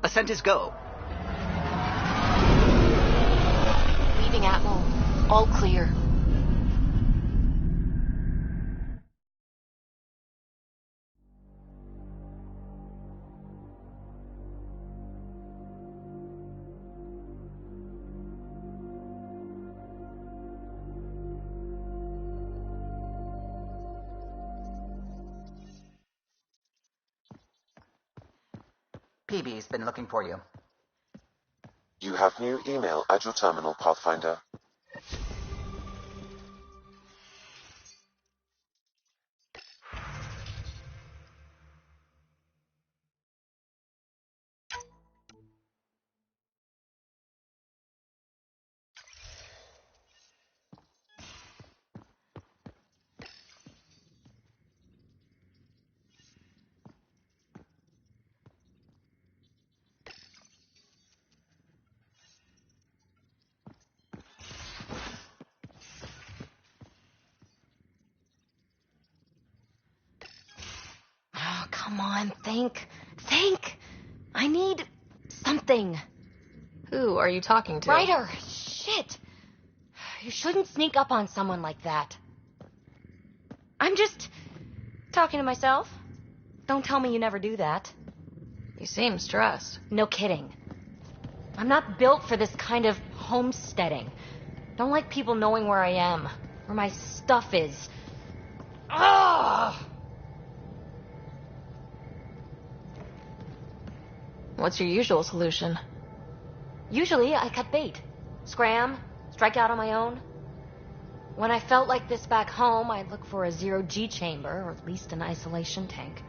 Ascent is go. Leaving Atmo. All clear. PB's been looking for you. You have new email at your terminal, Pathfinder. Come on, think. Think! I need something. Who are you talking to? Ryder! Shit! You shouldn't sneak up on someone like that. I'm just talking to myself. Don't tell me you never do that. You seem stressed. No kidding. I'm not built for this kind of homesteading. Don't like people knowing where I am, where my stuff is. Ugh! What's your usual solution? Usually, I cut bait. Scram, strike out on my own. When I felt like this back home, I'd look for a zero-G chamber, or at least an isolation tank.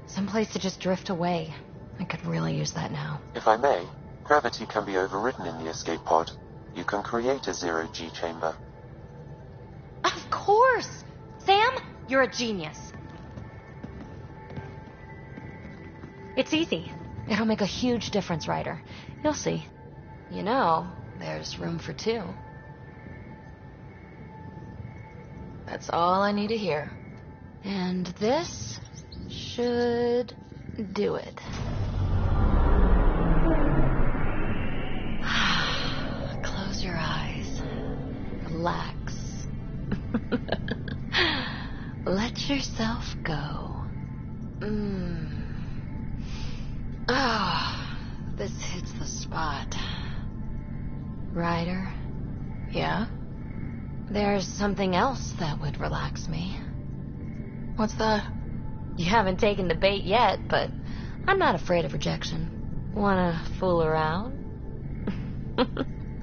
Someplace to just drift away. I could really use that now. If I may, gravity can be overridden in the escape pod. You can create a zero-G chamber. Of course! Sam, you're a genius. It's easy. It'll make a huge difference, Ryder. You'll see. You know, there's room for two. That's all I need to hear. And this should do it. Close your eyes. Relax. Let yourself go. This hits the spot. Ryder? Yeah? There's something else that would relax me. What's that? You haven't taken the bait yet, but I'm not afraid of rejection. Wanna fool around?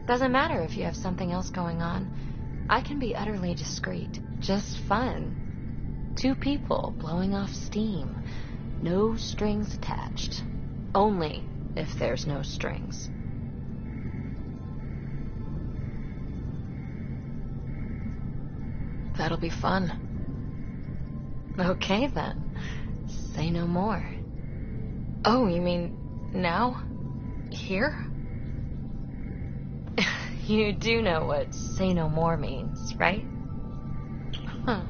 Doesn't matter if you have something else going on. I can be utterly discreet. Just fun. Two people blowing off steam. No strings attached. Only if there's no strings. That'll be fun. Okay, then. Say no more. Oh, you mean now? Here? You do know what say no more means, right? Huh.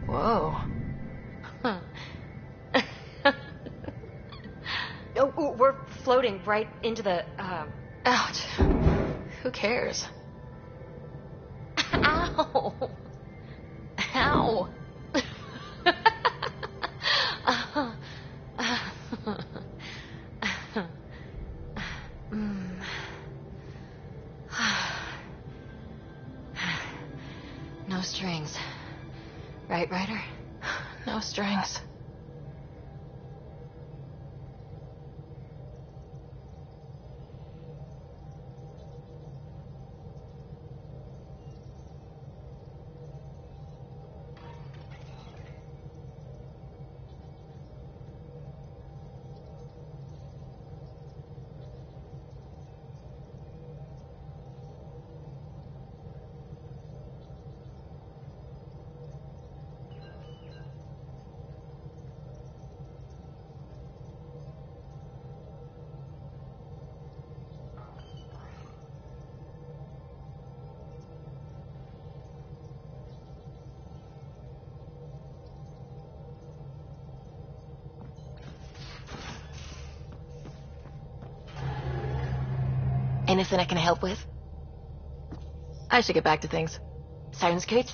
Whoa. Huh. Oh, we're floating right into the, Ouch. Who cares? Ow! Ow! No strings. Right, Ryder? No strings. Anything I can help with? I should get back to things. Sounds good.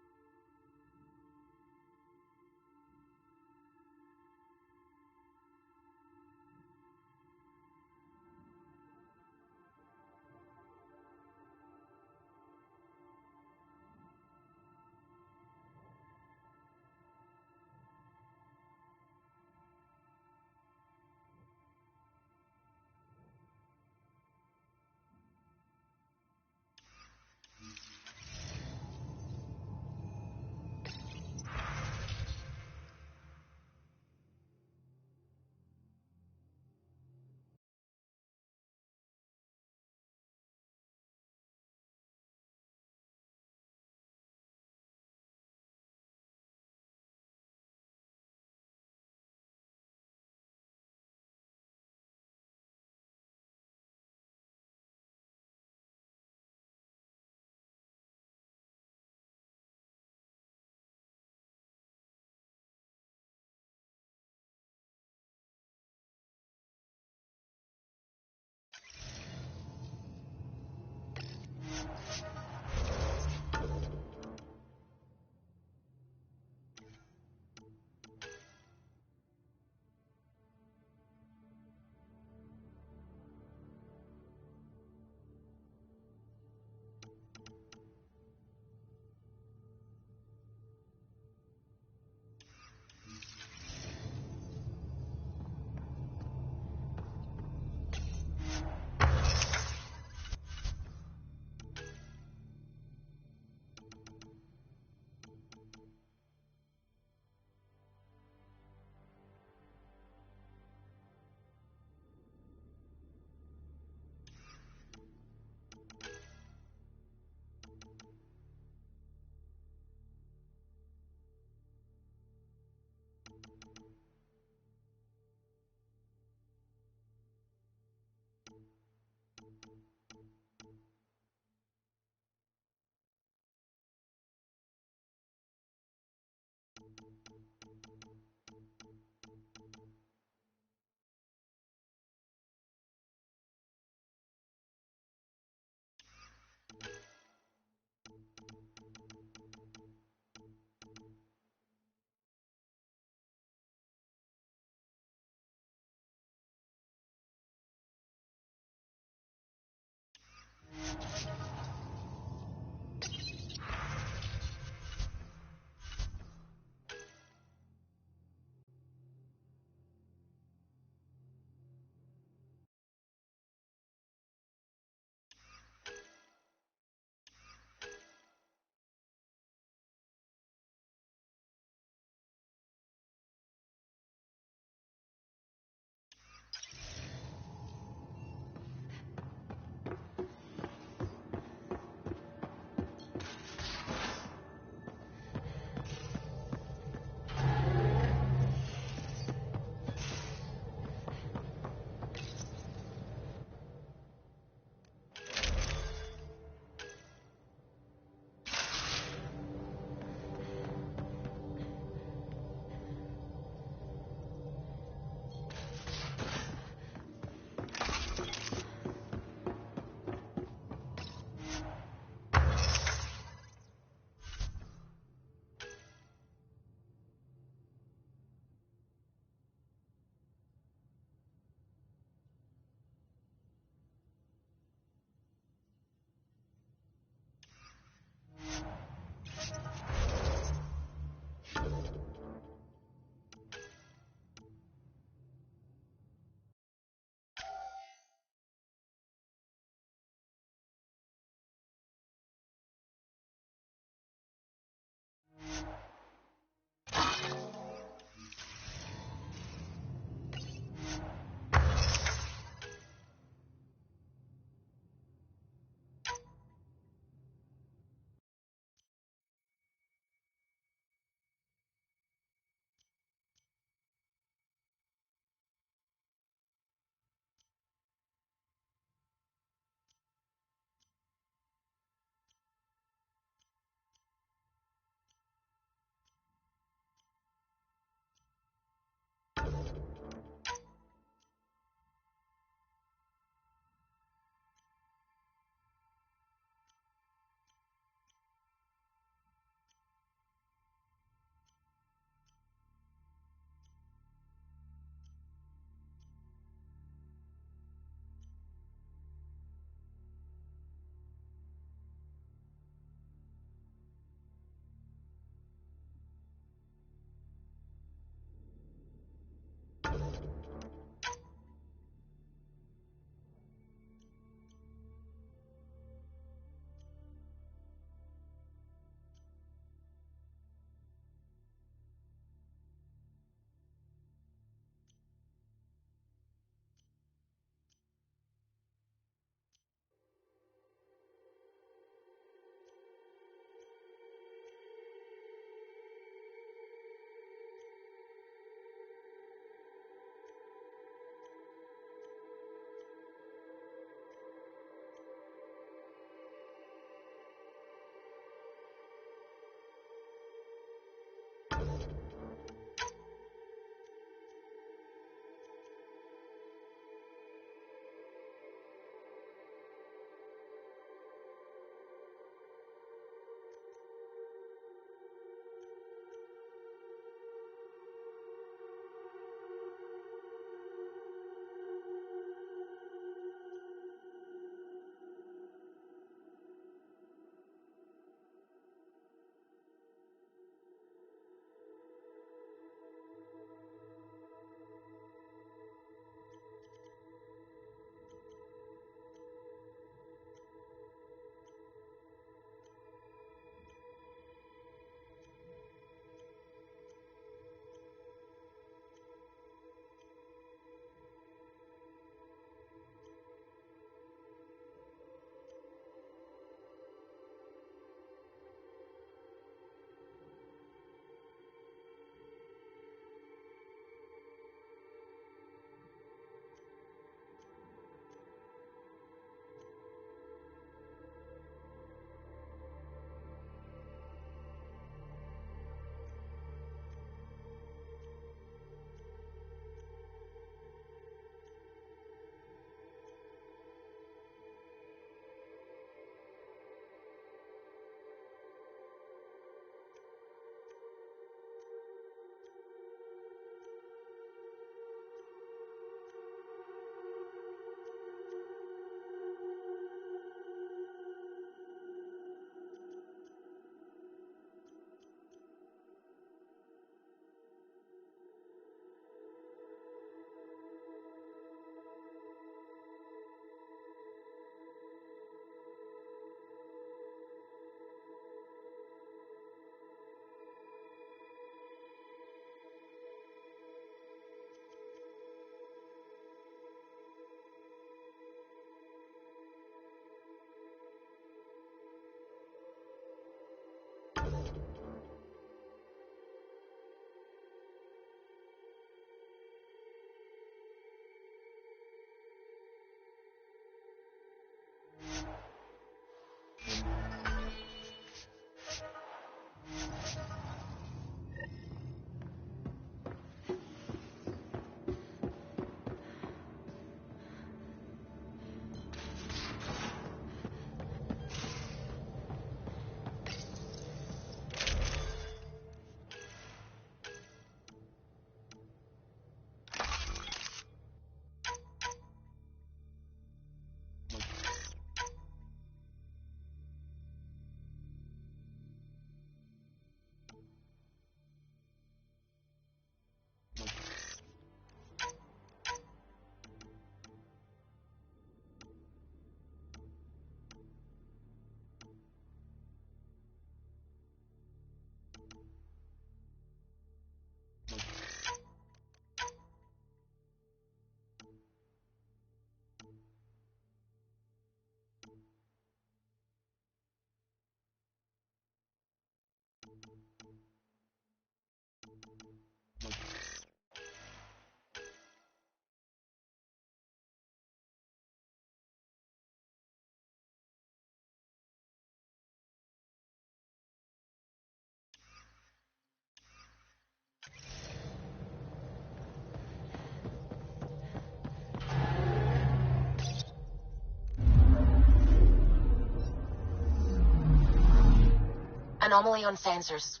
Anomaly on sensors.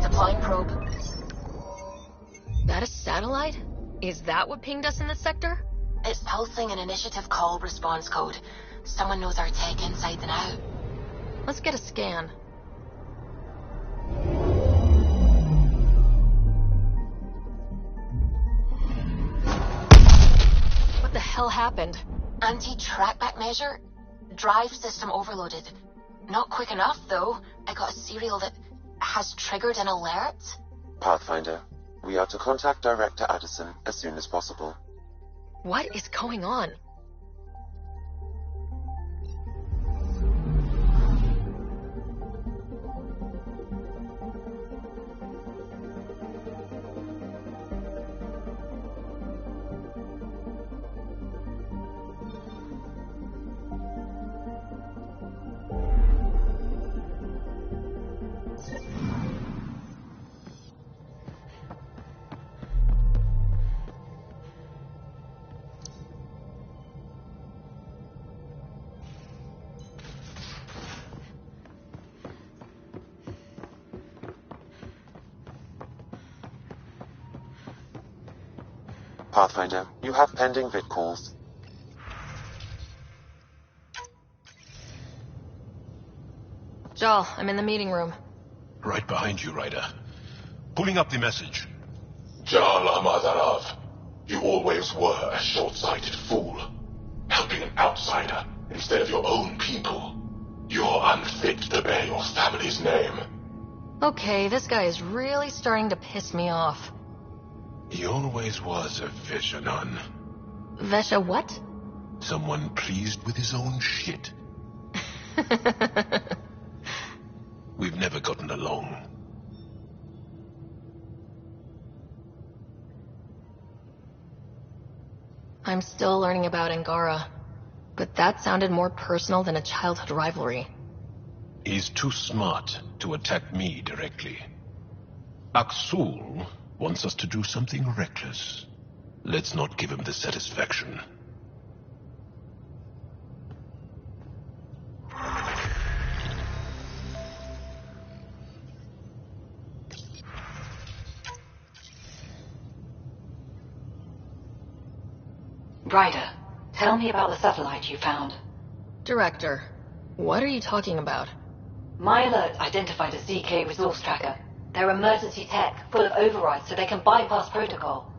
Deploying probe. That a satellite? Is that what pinged us in this sector? It's pulsing an initiative call response code. Someone knows our tech inside and out. Let's get a scan. What the hell happened? Anti-trackback measure? Drive system overloaded. Not quick enough, though. I got a serial that has triggered an alert. Pathfinder, we are to contact Director Addison as soon as possible. What is going on? Pathfinder, you have pending vid calls. Jal, I'm in the meeting room. Right behind you, Ryder. Pulling up the message. Jal Amadarav, you always were a short-sighted fool. Helping an outsider instead of your own people. You're unfit to bear your family's name. Okay, this guy is really starting to piss me off. He always was a Veshanon. Vesha what? Someone pleased with his own shit. We've never gotten along. I'm still learning about Angara, but that sounded more personal than a childhood rivalry. He's too smart to attack me directly. Aksul wants us to do something reckless. Let's not give him the satisfaction. Ryder, tell me about the satellite you found. Director, what are you talking about? My alert identified a ZK resource tracker. They're emergency tech, full of overrides so they can bypass protocol.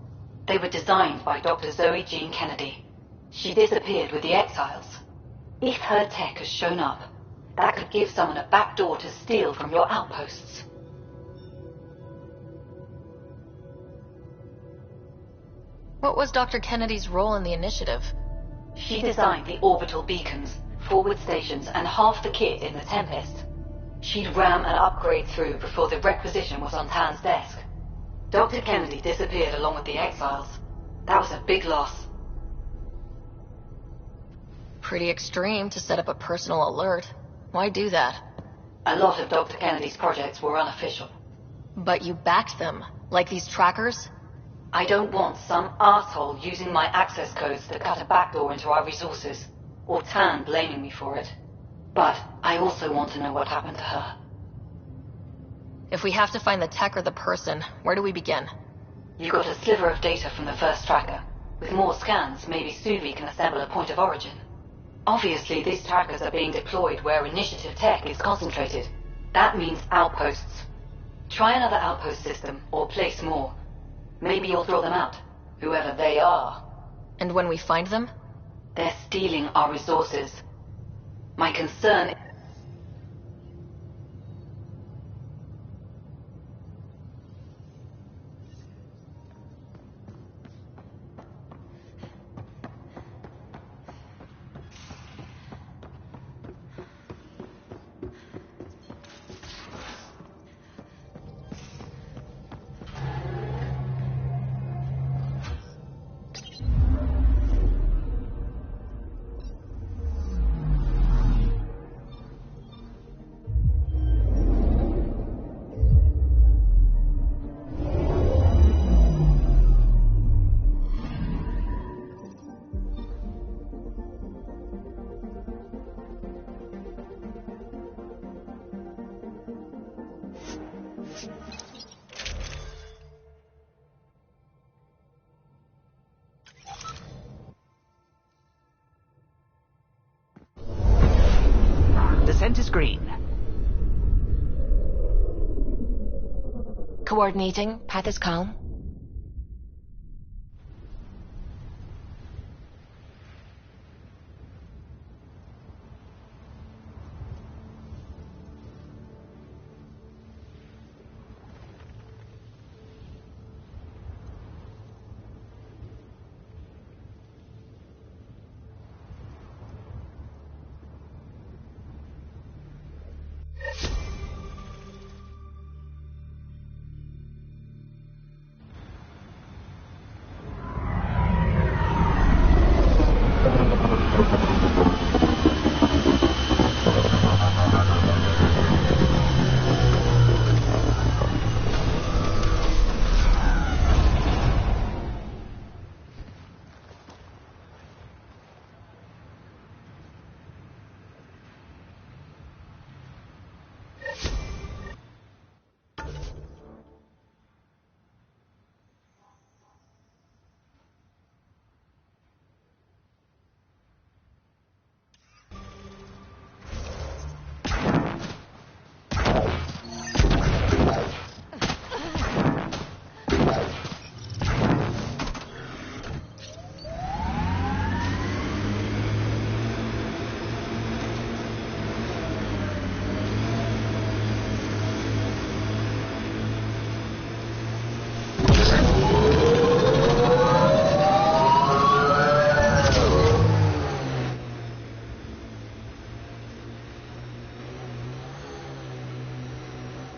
They were designed by Dr. Zoe Jean Kennedy. She disappeared with the Exiles. If her tech has shown up, that could give someone a backdoor to steal from your outposts. What was Dr. Kennedy's role in the initiative? She designed the orbital beacons, forward stations, and half the kit in the Tempest. She'd ram an upgrade through before the requisition was on Tan's desk. Dr. Kennedy disappeared along with the Exiles. That was a big loss. Pretty extreme to set up a personal alert. Why do that? A lot of Dr. Kennedy's projects were unofficial. But you backed them, like these trackers? I don't want some asshole using my access codes to cut a backdoor into our resources, or Tan blaming me for it. But I also want to know what happened to her. If we have to find the tech or the person, where do we begin? You got a sliver of data from the first tracker. With more scans, maybe soon we can assemble a point of origin. Obviously, these trackers are being deployed where initiative tech is concentrated. That means outposts. Try another outpost system, or place more. Maybe you'll throw them out, whoever they are. And when we find them? They're stealing our resources. My concern... screen. Coordinating. Path is calm.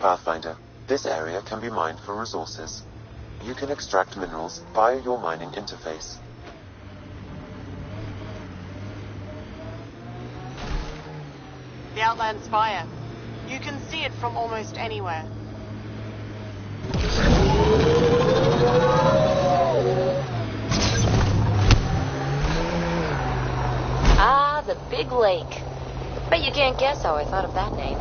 Pathfinder, this area can be mined for resources. You can extract minerals via your mining interface. The Outland's fire. You can see it from almost anywhere. Ah, the big lake. Bet you can't guess how I thought of that name.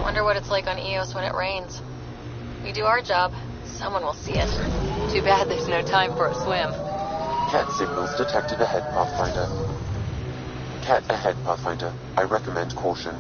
Wonder what it's like on Eos when it rains. We do our job, someone will see it. Too bad there's no time for a swim. Cat signals detected ahead, Pathfinder. Cat ahead, Pathfinder. I recommend caution.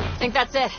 I think that's it.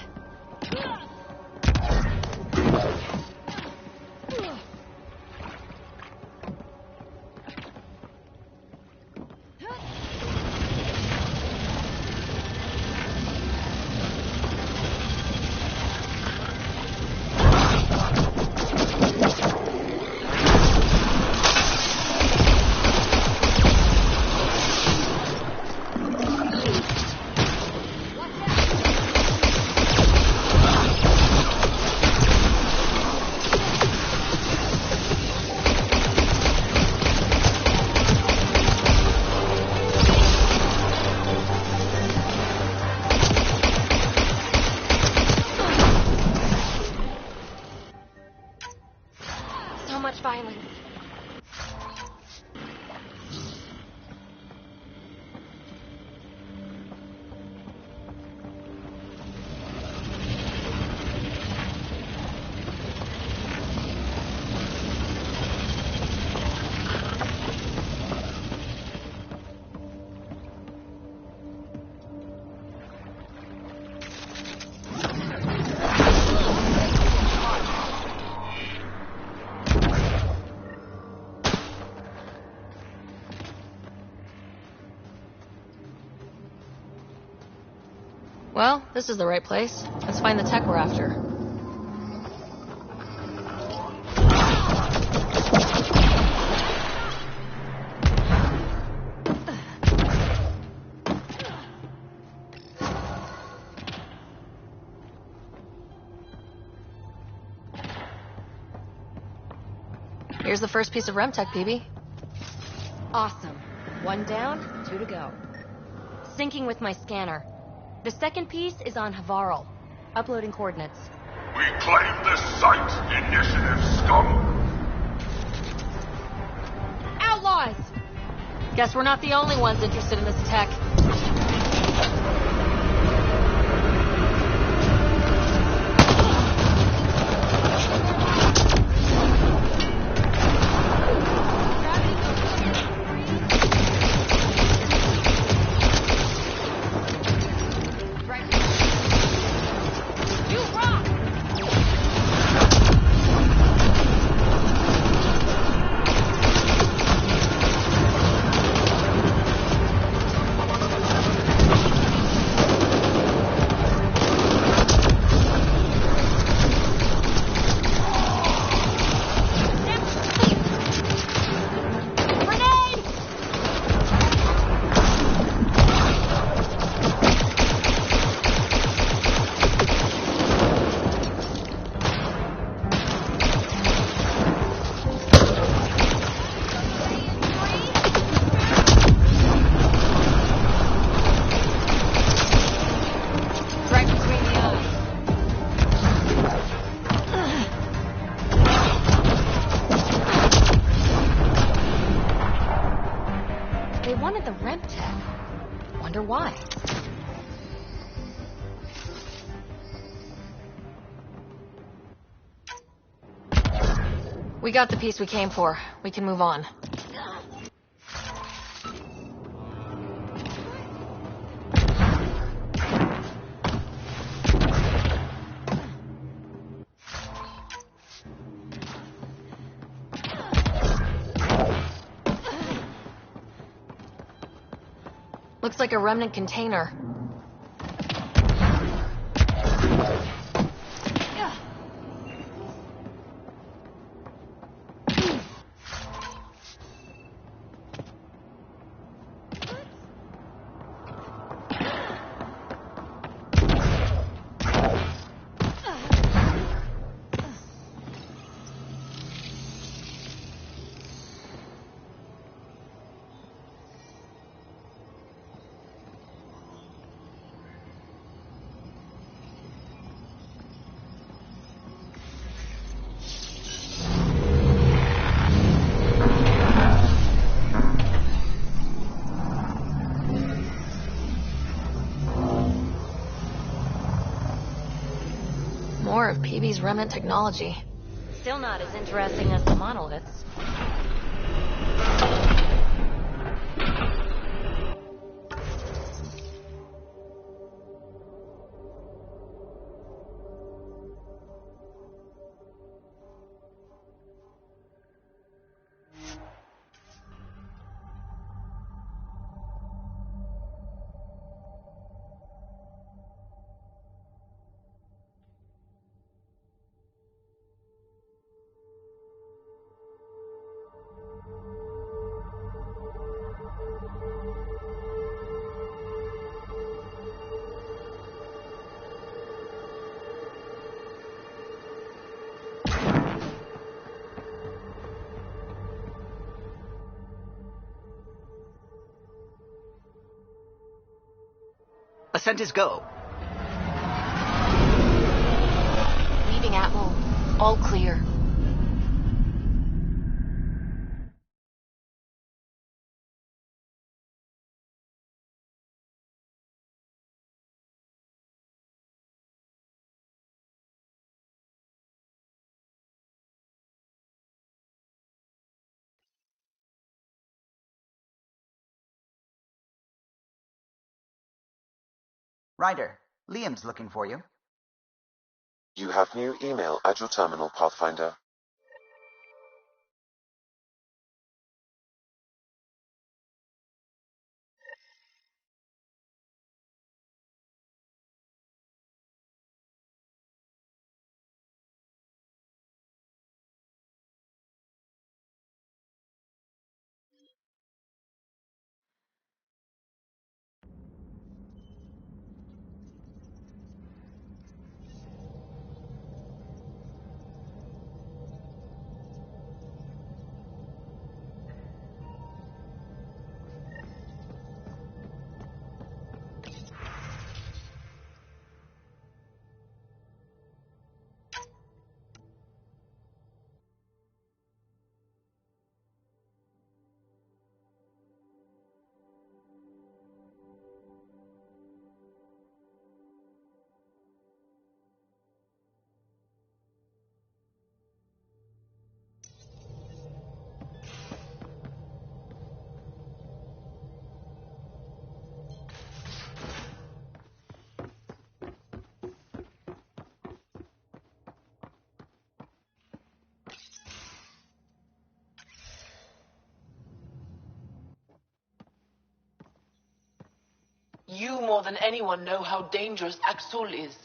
Violence. Well, this is the right place. Let's find the tech we're after. Here's the first piece of REM-tech, PB. Awesome. 1 down, 2 to go. Syncing with my scanner. The second piece is on Havarl. Uploading coordinates. We claim this site, Initiative scum! Outlaws! Guess we're not the only ones interested in this tech. Why? We got the piece we came for. We can move on. Looks like a remnant container. more of PB's remnant technology. Still not as interesting as the monoliths. Ascent is go. Leaving Atwell. All clear. Ryder, Liam's looking for you. You have new email at your terminal, Pathfinder. You more than anyone know how dangerous Axul is.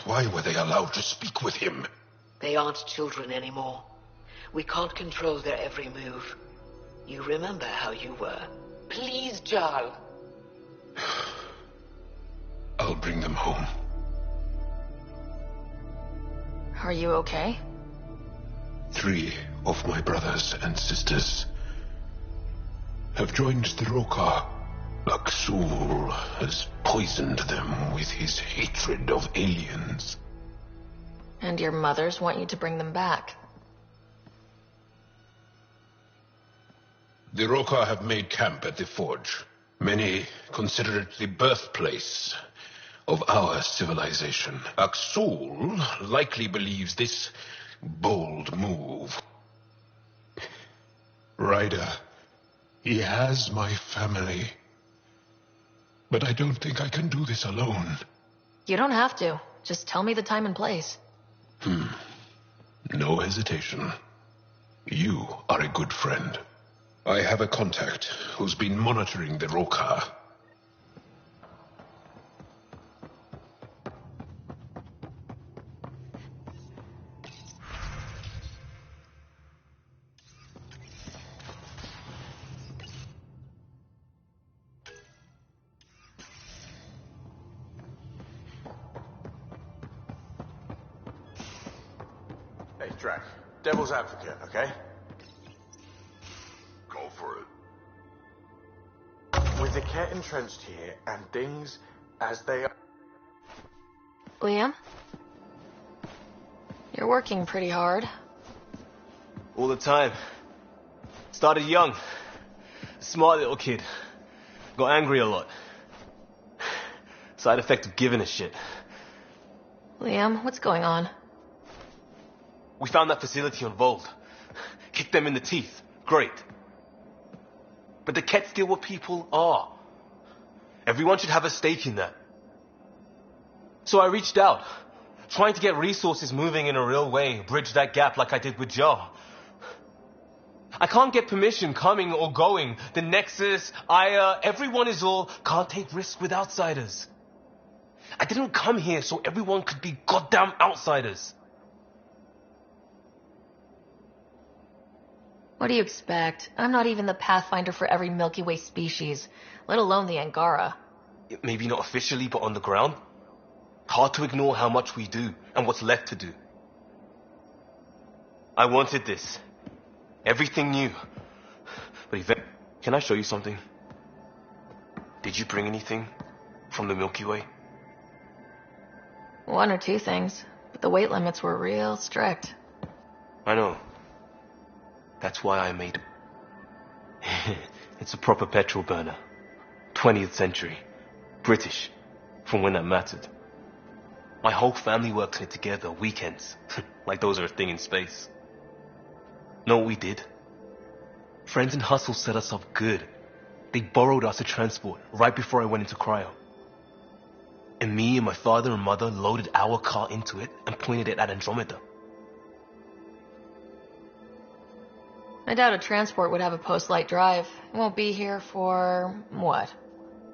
Why were they allowed to speak with him? They aren't children anymore. We can't control their every move. You remember how you were. Please, Jarl. I'll bring them home. Are you okay? 3 of my brothers and sisters have joined the Rokar. Axul has poisoned them with his hatred of aliens. And your mothers want you to bring them back. The Rokar have made camp at the Forge. Many consider it the birthplace of our civilization. Axul likely believes this bold move. Ryder, he has my family. But I don't think I can do this alone. You don't have to. Just tell me the time and place. No hesitation. You are a good friend. I have a contact who's been monitoring the Rokar. Hey, Drac. Devil's advocate, okay? Go for it. With the Ket entrenched here, and things as they are... Liam? You're working pretty hard. All the time. Started young. Smart little kid. Got angry a lot. Side effect of giving a shit. Liam, what's going on? We found that facility on Vold. Kicked them in the teeth. Great. But the Kett steal what people are. Everyone should have a stake in that. So I reached out, trying to get resources moving in a real way, bridge that gap like I did with Jar. I can't get permission coming or going. The Nexus, Aya, everyone is all, can't take risks with outsiders. I didn't come here so everyone could be goddamn outsiders. What do you expect? I'm not even the Pathfinder for every Milky Way species, let alone the Angara. Maybe not officially, but on the ground. Hard to ignore how much we do and what's left to do. I wanted this. Everything new. But Yvette, can I show you something? Did you bring anything from the Milky Way? One or two things, but the weight limits were real strict. I know. That's why I made it. It's a proper petrol burner. 20th century. British. From when that mattered. My whole family works in it together, weekends. Like those are a thing in space. Know what we did? Friends in Hustle set us up good. They borrowed us a transport right before I went into cryo. And me and my father and mother loaded our car into it and pointed it at Andromeda. I doubt a transport would have a post-light drive. It won't be here for, what?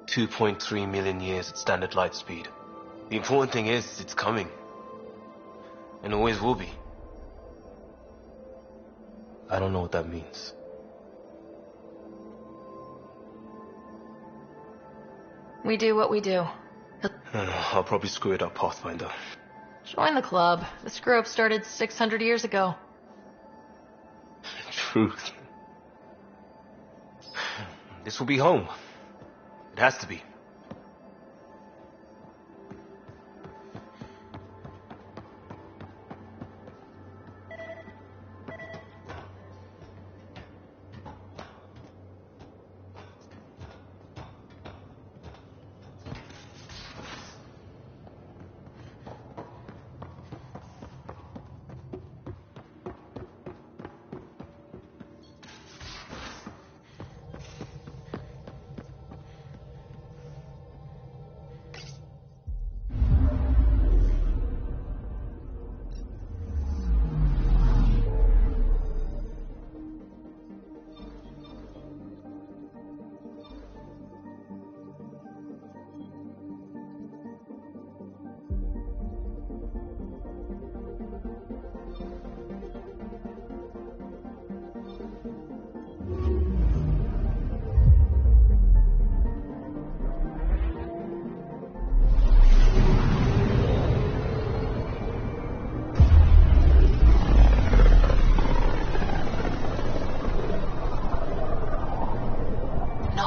2.3 million years at standard light speed. The important thing is, it's coming. And always will be. I don't know what that means. We do what we do. I'll probably screw it up, Pathfinder. Join the club. The screw-up started 600 years ago. Truth. This will be home. It has to be.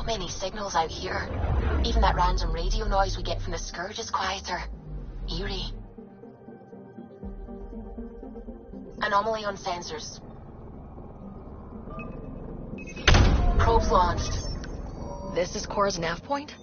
Many signals out here. Even that random radio noise we get from the Scourge is quieter. Eerie. Anomaly on sensors. Probes launched. This is Cora's nav point?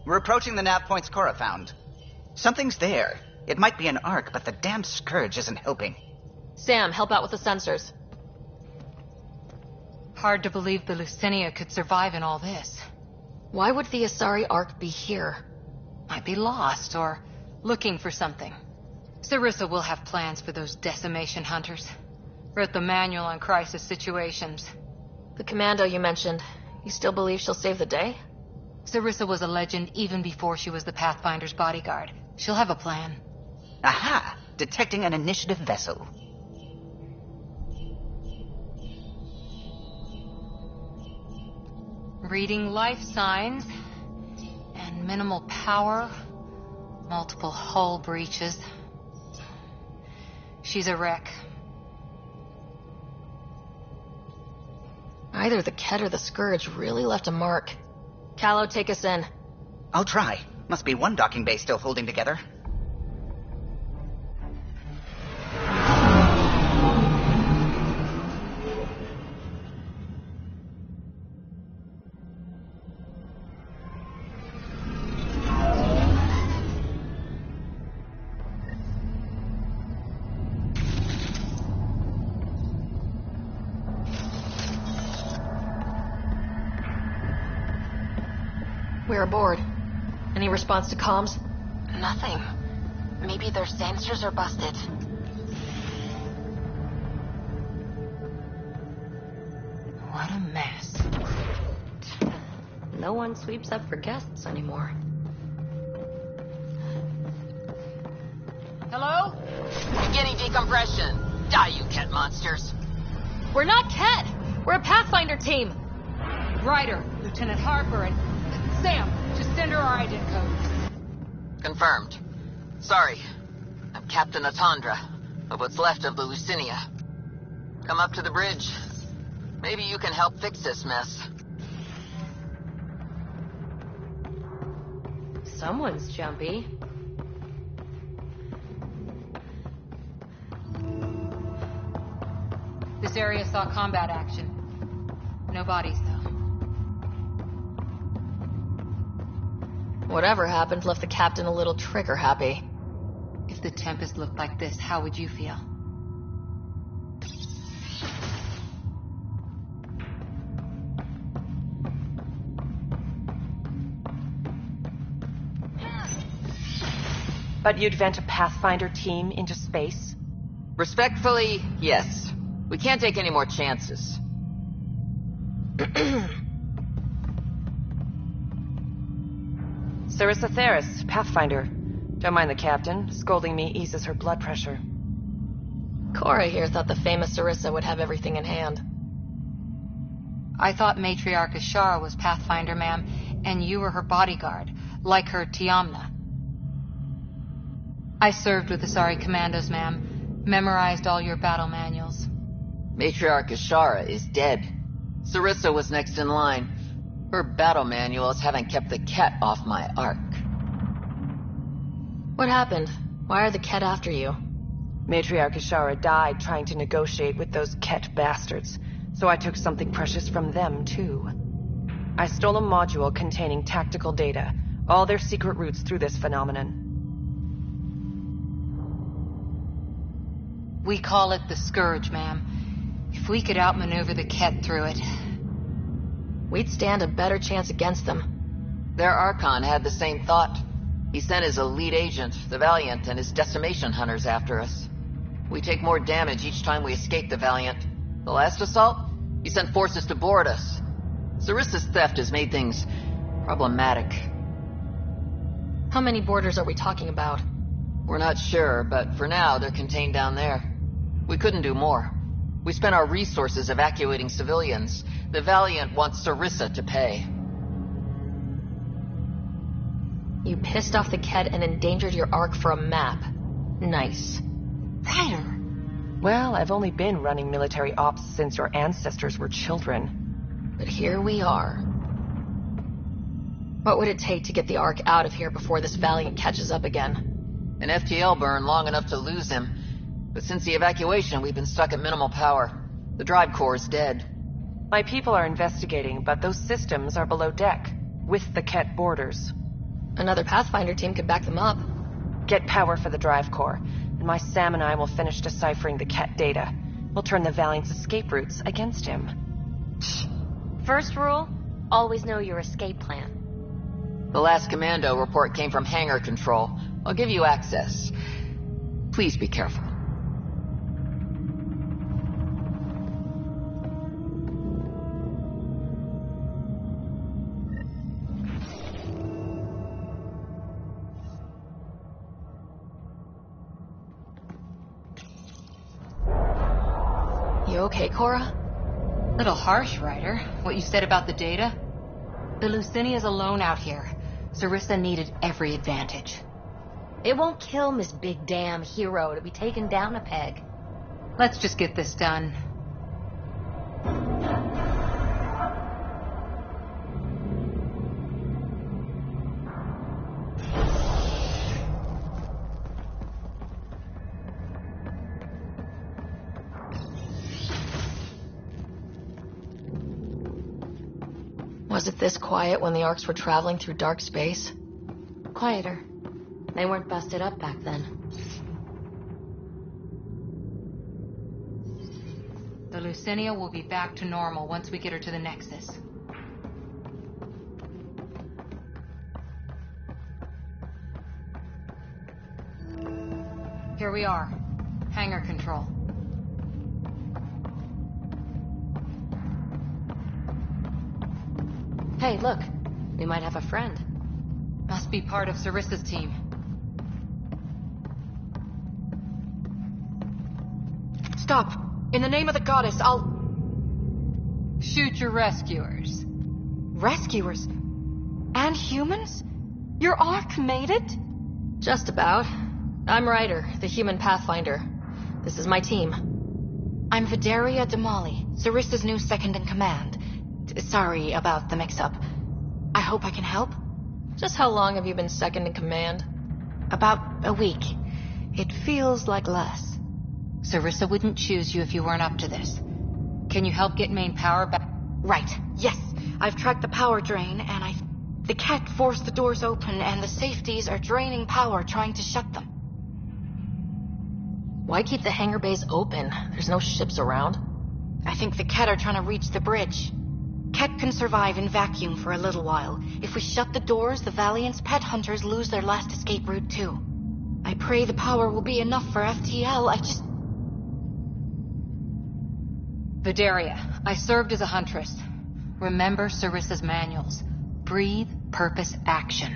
We're approaching the nav points Cora found. Something's there. It might be an arc, but the damn Scourge isn't helping. Sam, help out with the sensors. Hard to believe the Lucinia could survive in all this. Why would the Asari arc be here? Might be lost, or looking for something. Sarissa will have plans for those decimation hunters. Wrote the manual on crisis situations. The commando you mentioned, you still believe she'll save the day? Sarissa was a legend even before she was the Pathfinder's bodyguard. She'll have a plan. Aha! Detecting an initiative vessel. Reading life signs. And minimal power. Multiple hull breaches. She's a wreck. Either the Ket or the Scourge really left a mark. Callow, take us in. I'll try. Must be one docking bay still holding together. We're aboard. Any response to comms? Nothing. Maybe their sensors are busted. What a mess. No one sweeps up for guests anymore. Hello? Beginning decompression. Die, you Ket monsters. We're not Ket! We're a Pathfinder team! Ryder, Lieutenant Harper, and Sam, just send her our ident code. Confirmed. Sorry. I'm Captain Atandra, of what's left of the Lucinia. Come up to the bridge. Maybe you can help fix this mess. Someone's jumpy. This area saw combat action. No bodies, though. Whatever happened left the captain a little trigger happy. If the Tempest looked like this, how would you feel? But you'd vent a Pathfinder team into space? Respectfully, yes. We can't take any more chances. Sarissa Theris, Pathfinder. Don't mind the captain. Scolding me eases her blood pressure. Cora here thought the famous Sarissa would have everything in hand. I thought Matriarch Ashara was Pathfinder, ma'am, and you were her bodyguard, like her Tiamna. I served with the Asari Commandos, ma'am. Memorized all your battle manuals. Matriarch Ashara is dead. Sarissa was next in line. Her battle manuals haven't kept the Ket off my ark. What happened? Why are the Ket after you? Matriarch Ashara died trying to negotiate with those Ket bastards, so I took something precious from them, too. I stole a module containing tactical data, all their secret routes through this phenomenon. We call it the Scourge, ma'am. If we could outmaneuver the Ket through it, we'd stand a better chance against them. Their Archon had the same thought. He sent his elite agent, the Valiant, and his decimation hunters after us. We take more damage each time we escape the Valiant. The last assault, he sent forces to board us. Sarissa's theft has made things problematic. How many boarders are we talking about? We're not sure, but for now, they're contained down there. We couldn't do more. We spent our resources evacuating civilians. The Valiant wants Sarissa to pay. You pissed off the Ket and endangered your Ark for a map. Nice. Ryder! Well, I've only been running military ops since your ancestors were children. But here we are. What would it take to get the Ark out of here before this Valiant catches up again? An FTL burn long enough to lose him. But since the evacuation, we've been stuck at minimal power. The drive core is dead. My people are investigating, but those systems are below deck, with the Ket borders. Another Pathfinder team could back them up. Get power for the drive core, and my Sam and I will finish deciphering the Ket data. We'll turn the Valiant's escape routes against him. First rule, always know your escape plan. The last commando report came from hangar control. I'll give you access. Please be careful. You okay, Cora? Little harsh, Ryder. What you said about the data? The Lucinia's alone out here. Sarissa needed every advantage. It won't kill Miss Big Damn Hero to be taken down a peg. Let's just get this done. Was it this quiet when the Arks were traveling through dark space? Quieter. They weren't busted up back then. The Lucinia will be back to normal once we get her to the Nexus. Here we are. Hangar control. Hey, look. We might have a friend. Must be part of Sarissa's team. Stop! In the name of the goddess, I'll... Shoot your rescuers. Rescuers? And humans? Your Ark made it? Just about. I'm Ryder, the human pathfinder. This is my team. I'm Vidaria Damali, Sarissa's new second-in-command. Sorry about the mix-up. I hope I can help. Just how long have you been second in command? About a week. It feels like less. Sarissa wouldn't choose you if you weren't up to this. Can you help get main power back? Right, yes. I've tracked the power drain, and the Ket forced the doors open, and the safeties are draining power trying to shut them. Why keep the hangar bays open? There's no ships around. I think the Ket are trying to reach the bridge. Ket can survive in vacuum for a little while. If we shut the doors, the Valiant's pet hunters lose their last escape route too. I pray the power will be enough for FTL. Vidaria, I served as a huntress. Remember Sarissa's manuals. Breathe, purpose, action.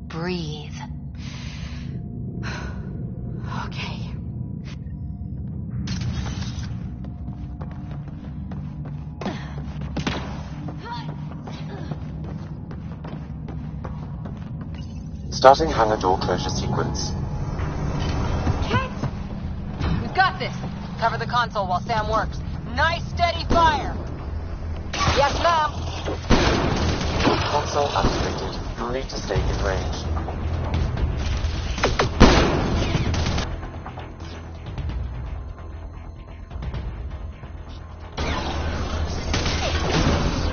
Breathe. Okay. Starting hangar door closure sequence. We've got this. Cover the console while Sam works. Nice steady fire. Yes, ma'am. Console activated. You'll need to stay in range.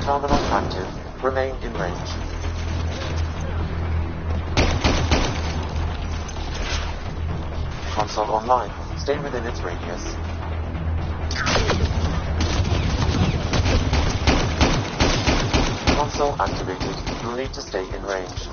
Terminal active. Remain in range. Console online. Stay within its radius. Console activated. You'll need to stay in range.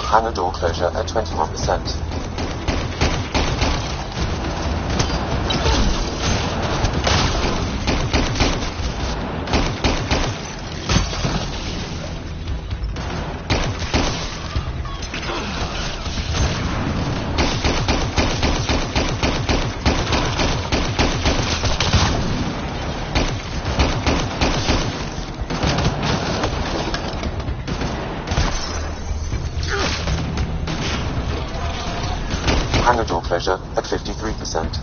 Hangar door closure at 21%. Hangar door closure at 53%.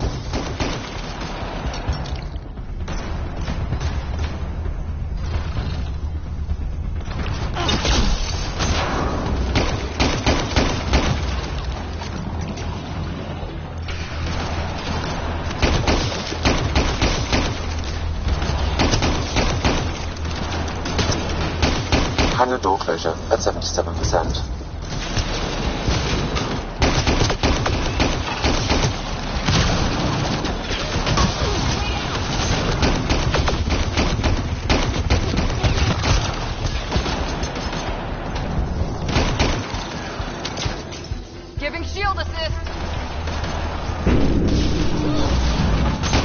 Hangar door closure at 77%.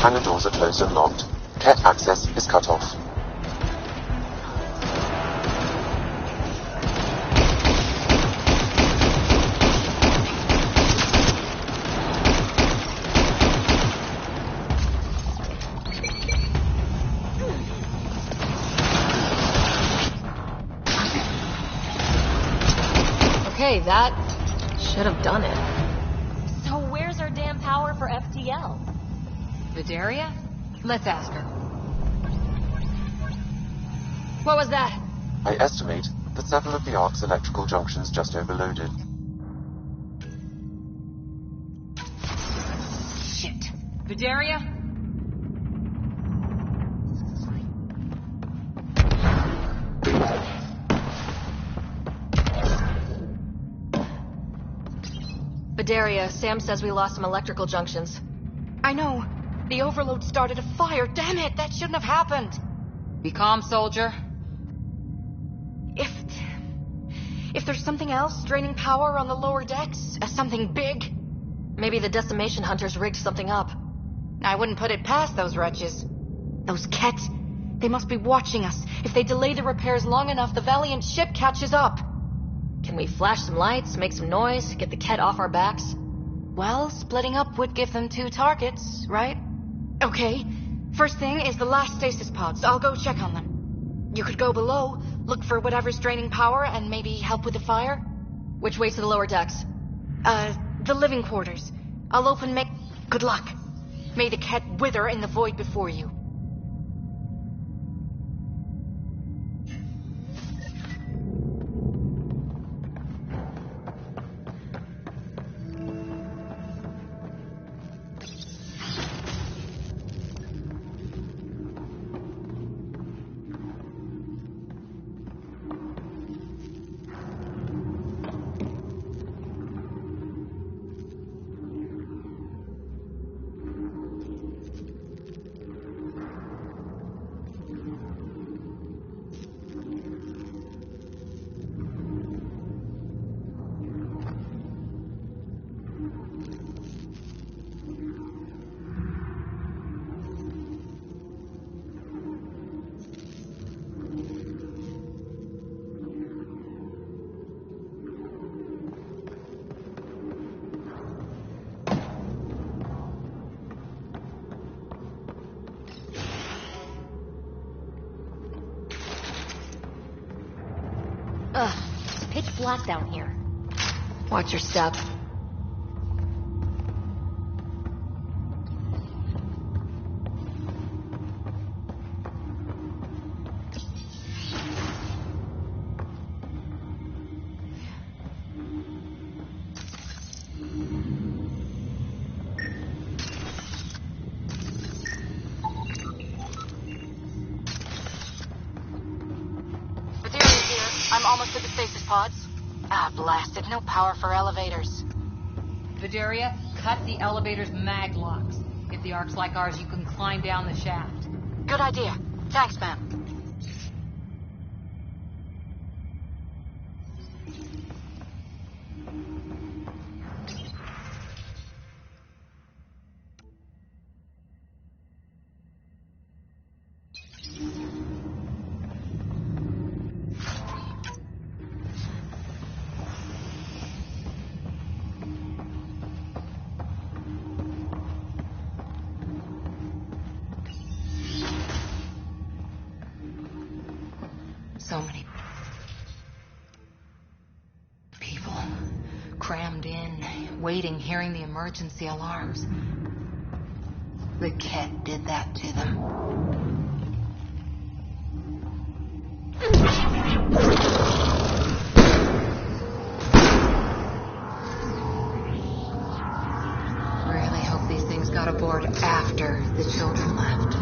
Hangar doors are closed and locked. Ket access is cut off. Okay, that should have done it. So where's our damn power for FTL? Vidaria? Let's ask her. What was that? I estimate that several of the Ark's electrical junctions just overloaded. Shit. Vidaria? Vidaria, Sam says we lost some electrical junctions. I know. The overload started a fire. Damn it, that shouldn't have happened. Be calm, soldier. If there's something else draining power on the lower decks, something big. Maybe the decimation hunters rigged something up. I wouldn't put it past those wretches. Those Ket, they must be watching us. If they delay the repairs long enough, the Valiant ship catches up. Can we flash some lights, make some noise, get the Ket off our backs? Well, splitting up would give them 2 targets, right? Okay. First thing is the last stasis pods. I'll go check on them. You could go below, look for whatever's draining power, and maybe help with the fire. Which way to the lower decks? The living quarters. I'll open Good luck. May the Ket wither in the void before you. Ugh, it's pitch black down here. Watch your step. I'm almost at the stasis pods. Ah, blasted. No power for elevators. Vidaria, cut the elevator's mag locks. If the Ark's like ours, you can climb down the shaft. Good idea. Thanks, ma'am. So many people crammed in, waiting, hearing the emergency alarms. The Ket did that to them. Really hope these things got aboard after the children left.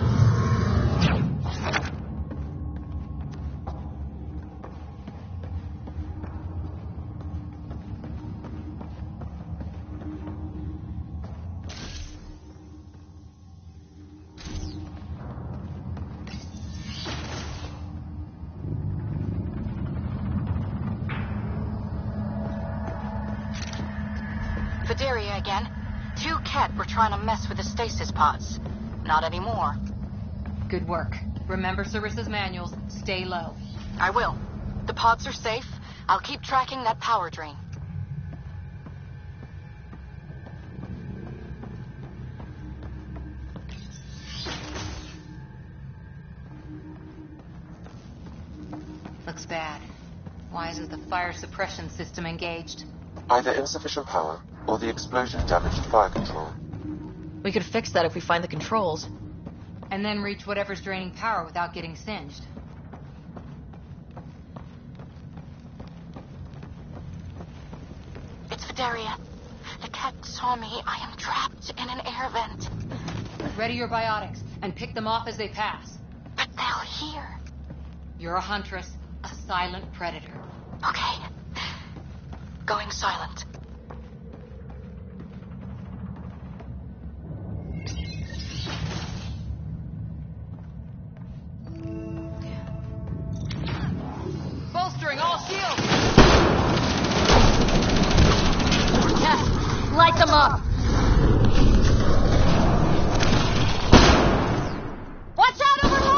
Vidaria again. 2 Ket were trying to mess with the stasis pods. Not anymore. Good work. Remember Sarissa's manuals. Stay low. I will. The pods are safe. I'll keep tracking that power drain. Looks bad. Why isn't the fire suppression system engaged? Either insufficient power, or the explosion damaged fire control. We could fix that if we find the controls. And then reach whatever's draining power without getting singed. It's Vidaria. The cat saw me. I am trapped in an air vent. Ready your biotics, and pick them off as they pass. But they'll hear. You're a huntress, a silent predator. Okay. Going silent. Bolstering all shields! Yes, light them up! Watch out overhead!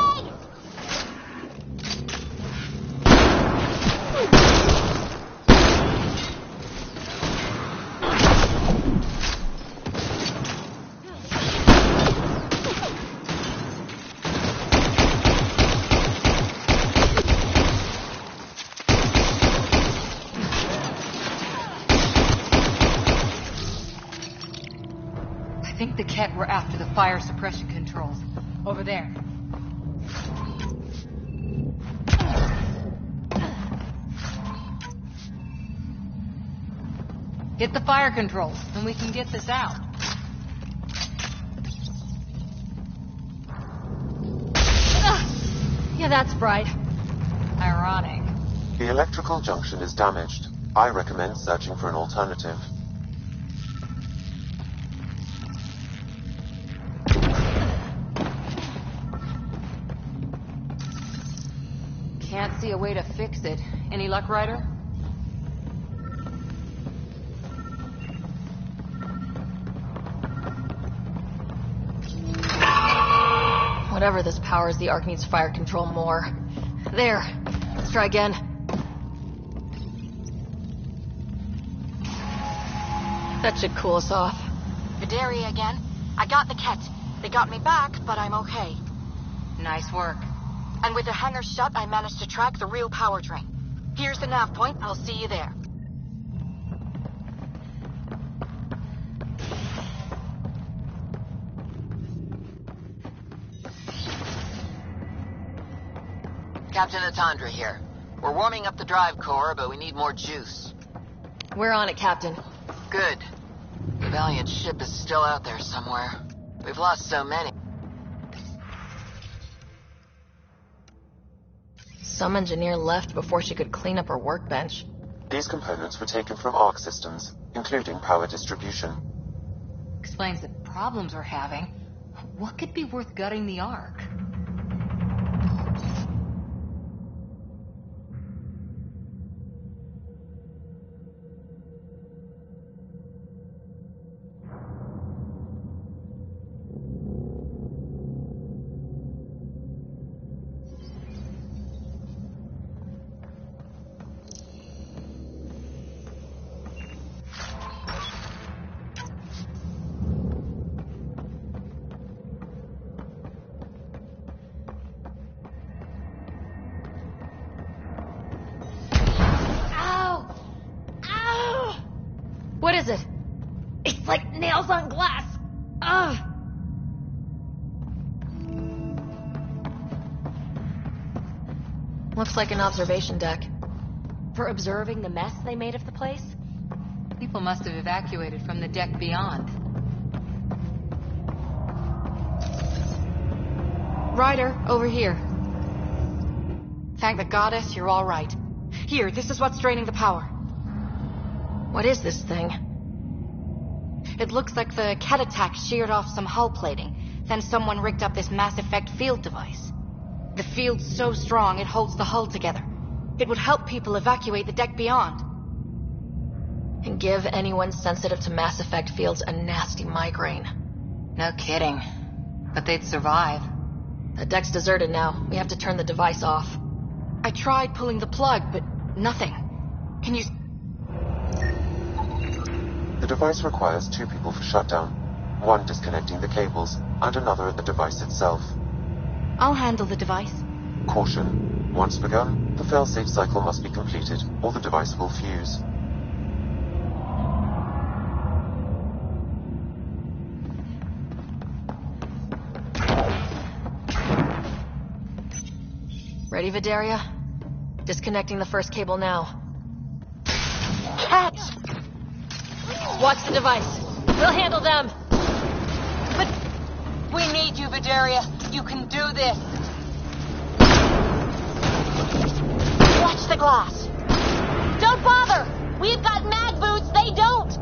I think the Ket were after the fire suppression controls. Over there. Hit the fire controls, and we can get this out. Yeah, that's bright. Ironic. The electrical junction is damaged. I recommend searching for an alternative. Can't see a way to fix it. Any luck, Ryder? Whatever this powers, the Ark needs fire control more. There. Let's try again. That should cool us off. Vidaria again. I got the Ket. They got me back, but I'm okay. Nice work. And with the hangar shut, I managed to track the real power drain. Here's the nav point. I'll see you there. Captain Atandra here. We're warming up the drive core, but we need more juice. We're on it, Captain. Good. The Valiant ship is still out there somewhere. We've lost so many. Some engineer left before she could clean up her workbench. These components were taken from Ark systems, including power distribution. Explains the problems we're having. What could be worth gutting the Ark? What is it? It's like nails on glass. Ugh. Looks like an observation deck. For observing the mess they made of the place? People must have evacuated from the deck beyond. Ryder, over here. Thank the goddess, you're all right. Here, this is what's draining the power. What is this thing? It looks like the Ket attack sheared off some hull plating. Then someone rigged up this Mass Effect field device. The field's so strong it holds the hull together. It would help people evacuate the deck beyond. And give anyone sensitive to Mass Effect fields a nasty migraine. No kidding. But they'd survive. The deck's deserted now. We have to turn the device off. I tried pulling the plug, but nothing. Can you... The device requires 2 people for shutdown, 1 disconnecting the cables, and another at the device itself. I'll handle the device. Caution. Once begun, the failsafe cycle must be completed, or the device will fuse. Ready, Vidaria? Disconnecting the first cable now. Cat! Watch the device. We'll handle them. But we need you, Vidaria. You can do this. Watch the glass. Don't bother! We've got mag boots, they don't!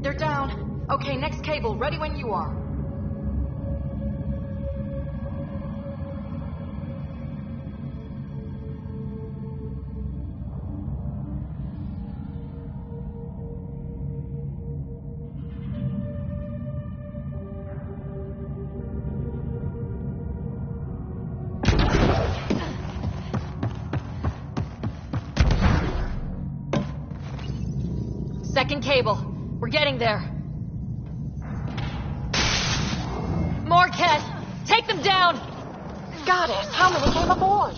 They're down. Okay, next cable. Ready when you are. Second cable. We're getting there. More, Ket! Take them down! Goddess, how many came aboard?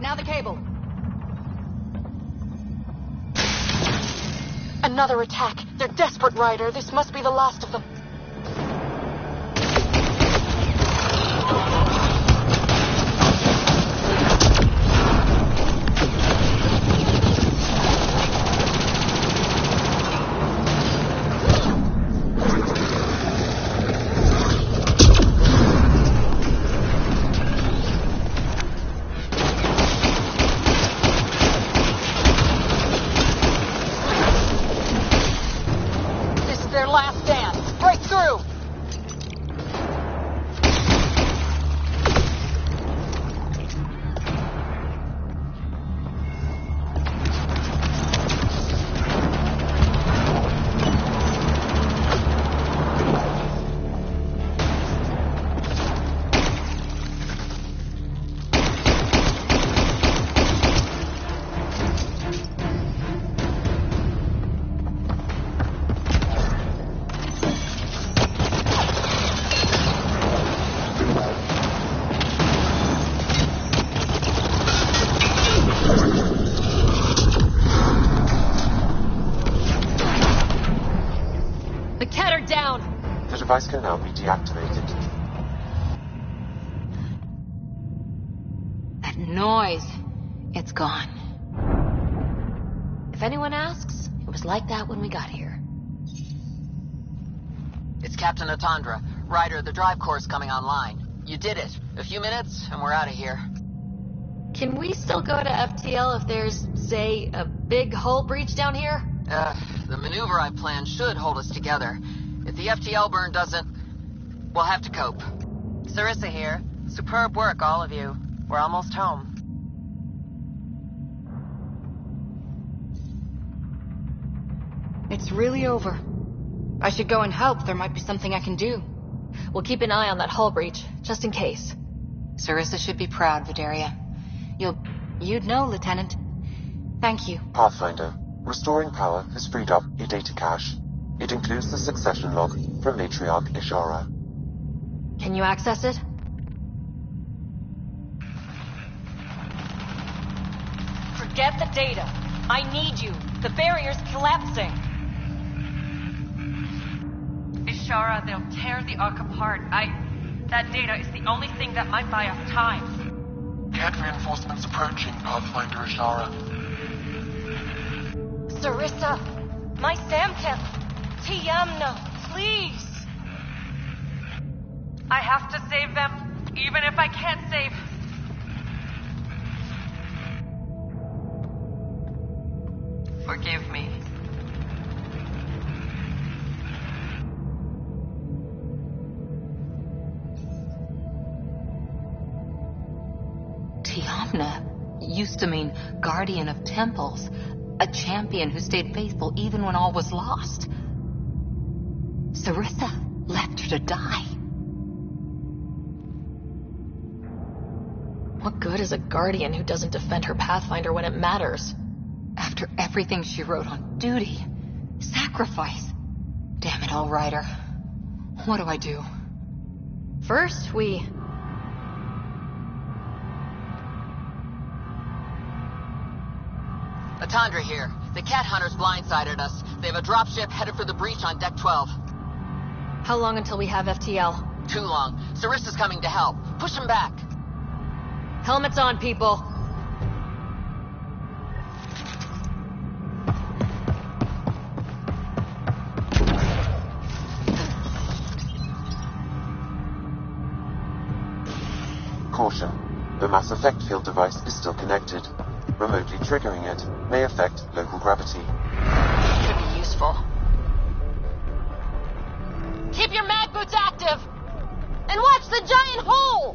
Now the cable. Another attack. They're desperate, Ryder. This must be the last of them. The device can now be deactivated. That noise. It's gone. If anyone asks, it was like that when we got here. It's Captain Atandra. Ryder, the drive core's coming online. You did it. A few minutes, and we're out of here. Can we still go to FTL if there's, say, a big hull breach down here? The maneuver I planned should hold us together. If the FTL burn doesn't, we'll have to cope. Sarissa here. Superb work, all of you. We're almost home. It's really over. I should go and help. There might be something I can do. We'll keep an eye on that hull breach, just in case. Sarissa should be proud, Vidaria. You'd know, Lieutenant. Thank you. Pathfinder, restoring power has freed up a data cache. It includes the succession log from Matriarch Ishara. Can you access it? Forget the data. I need you. The barrier's collapsing. Ishara, they'll tear the Ark apart. That data is the only thing that might buy us time. Cat reinforcements approaching, Pathfinder Ishara. Sarissa, my Samtep, Tiamna, please. I have to save them, even if I can't save. Forgive me. Tiamna used to mean guardian of temples, a champion who stayed faithful even when all was lost. Sarissa left her to die. What good is a guardian who doesn't defend her Pathfinder when it matters? After everything she wrote on duty, sacrifice. Damn it all, Ryder. What do I do? First, we... Atandra here. The cat hunters blindsided us. They have a dropship headed for the breach on Deck 12. How long until we have FTL? Too long. Sarissa's coming to help. Push him back. Helmets on, people. Caution. The mass effect field device is still connected. Remotely triggering it may affect local gravity. Could be useful. Keep your mag boots active! And watch the giant hole!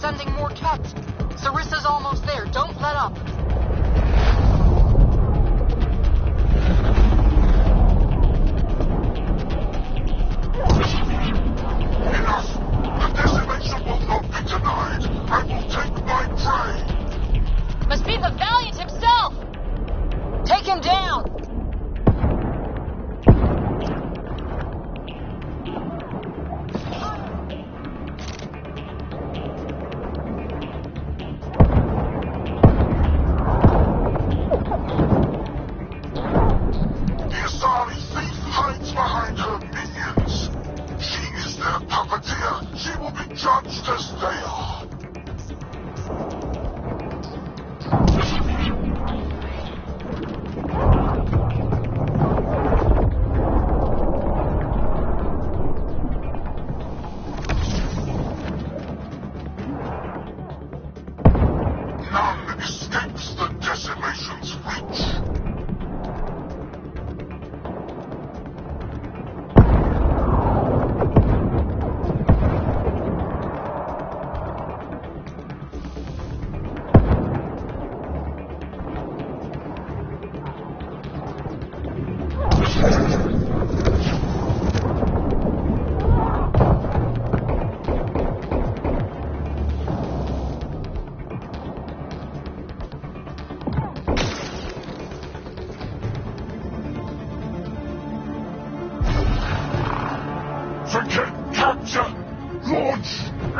Sending more Kett. Sarissa's almost there. Don't let up. Enough! The decimation will not be denied. I will take my prey. Must be the Valiant himself! Take him down!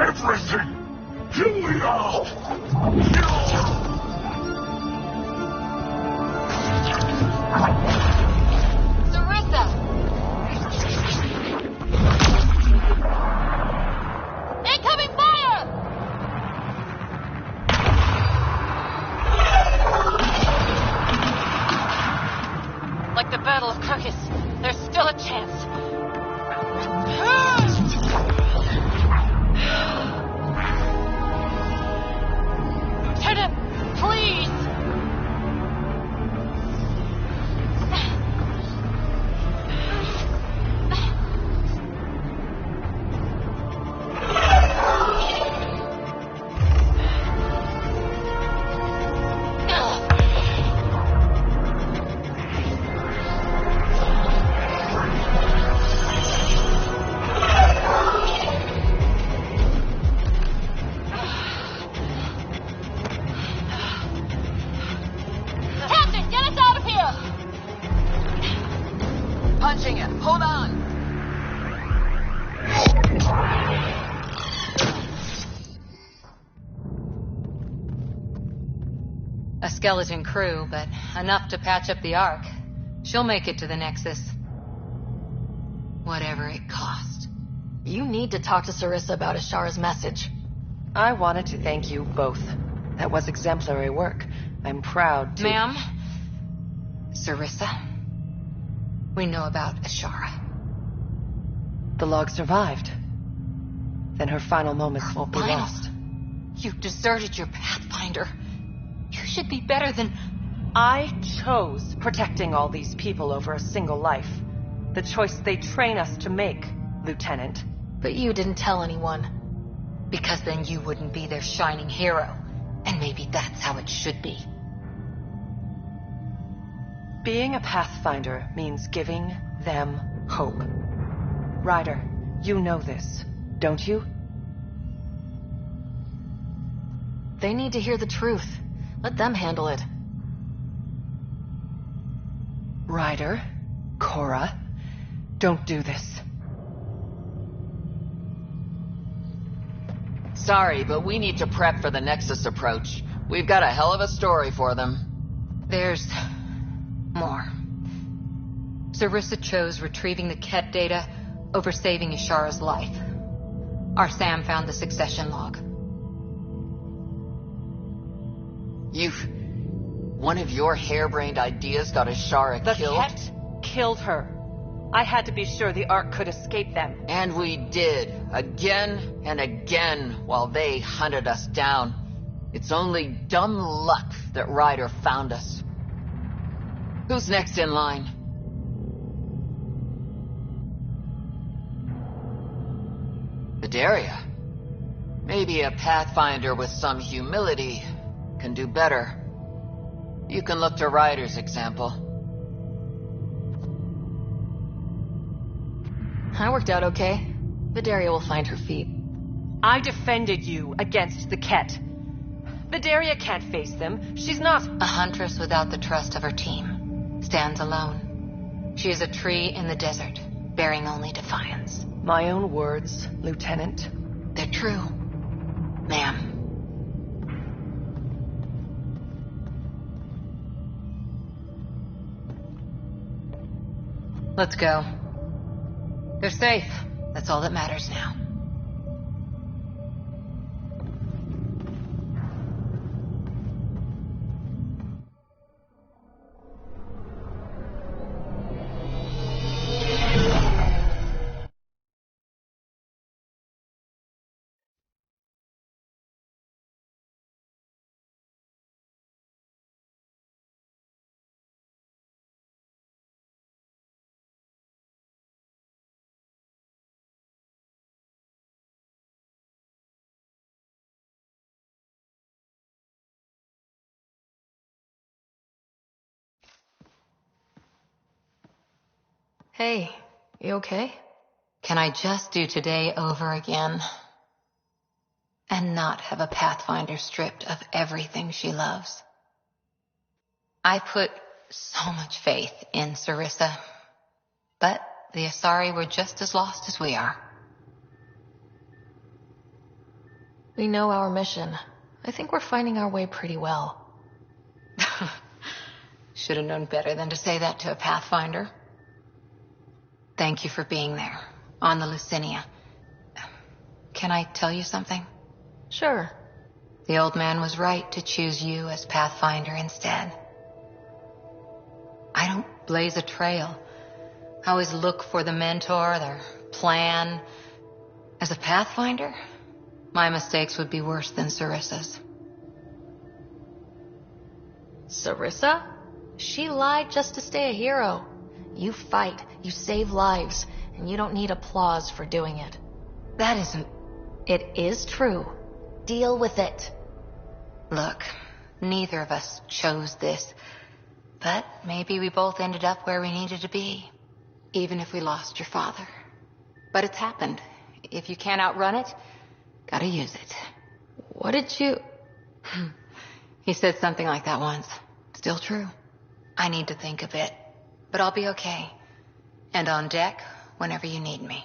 Everything! Here we are! Sarissa! Incoming fire! Like the Battle of Kirkus, there's still a chance. Lieutenant, please! Captain, get us out of here! Punching it. Hold on. A skeleton crew, but enough to patch up the Ark. She'll make it to the Nexus. Whatever it cost. You need to talk to Sarissa about Ashara's message. I wanted to thank you both. That was exemplary work. I'm proud to... Ma'am? Sarissa? We know about Ashara. The log survived. Then her final moments won't be lost. You deserted your Pathfinder. You should be better than... I chose protecting all these people over a single life. The choice they train us to make, Lieutenant. But you didn't tell anyone. Because then you wouldn't be their shining hero. And maybe that's how it should be. Being a Pathfinder means giving them hope. Ryder, you know this, don't you? They need to hear the truth. Let them handle it. Ryder, Cora, don't do this. Sorry, but we need to prep for the Nexus approach. We've got a hell of a story for them. There's... more. Sarissa chose retrieving the Ket data over saving Ashara's life. Our Sam found the succession log. One of your harebrained ideas got Ashara killed? The Ket killed her. I had to be sure the Ark could escape them. And we did. Again and again while they hunted us down. It's only dumb luck that Ryder found us. Who's next in line? Vidaria. Maybe a Pathfinder with some humility can do better. You can look to Ryder's example. I worked out okay. Vidaria will find her feet. I defended you against the Ket. Vidaria can't face them. She's not... A huntress without the trust of her team. Stands alone. She is a tree in the desert, bearing only defiance. My own words, Lieutenant. They're true, ma'am. Let's go. They're safe. That's all that matters now. Hey, you okay? Can I just do today over again? And not have a Pathfinder stripped of everything she loves? I put so much faith in Sarissa, but the Asari were just as lost as we are. We know our mission. I think we're finding our way pretty well. Should have known better than to say that to a Pathfinder. Thank you for being there, on the Lucinia. Can I tell you something? Sure. The old man was right to choose you as Pathfinder instead. I don't blaze a trail. I always look for the mentor, their plan. As a Pathfinder, my mistakes would be worse than Sarissa's. Sarissa? She lied just to stay a hero. You fight, you save lives, and you don't need applause for doing it. That isn't... It is true. Deal with it. Look, neither of us chose this, but maybe we both ended up where we needed to be, even if we lost your father. But it's happened. If you can't outrun it, gotta use it. What did you... He said something like that once. Still true. I need to think a bit, but I'll be okay. And on deck whenever you need me.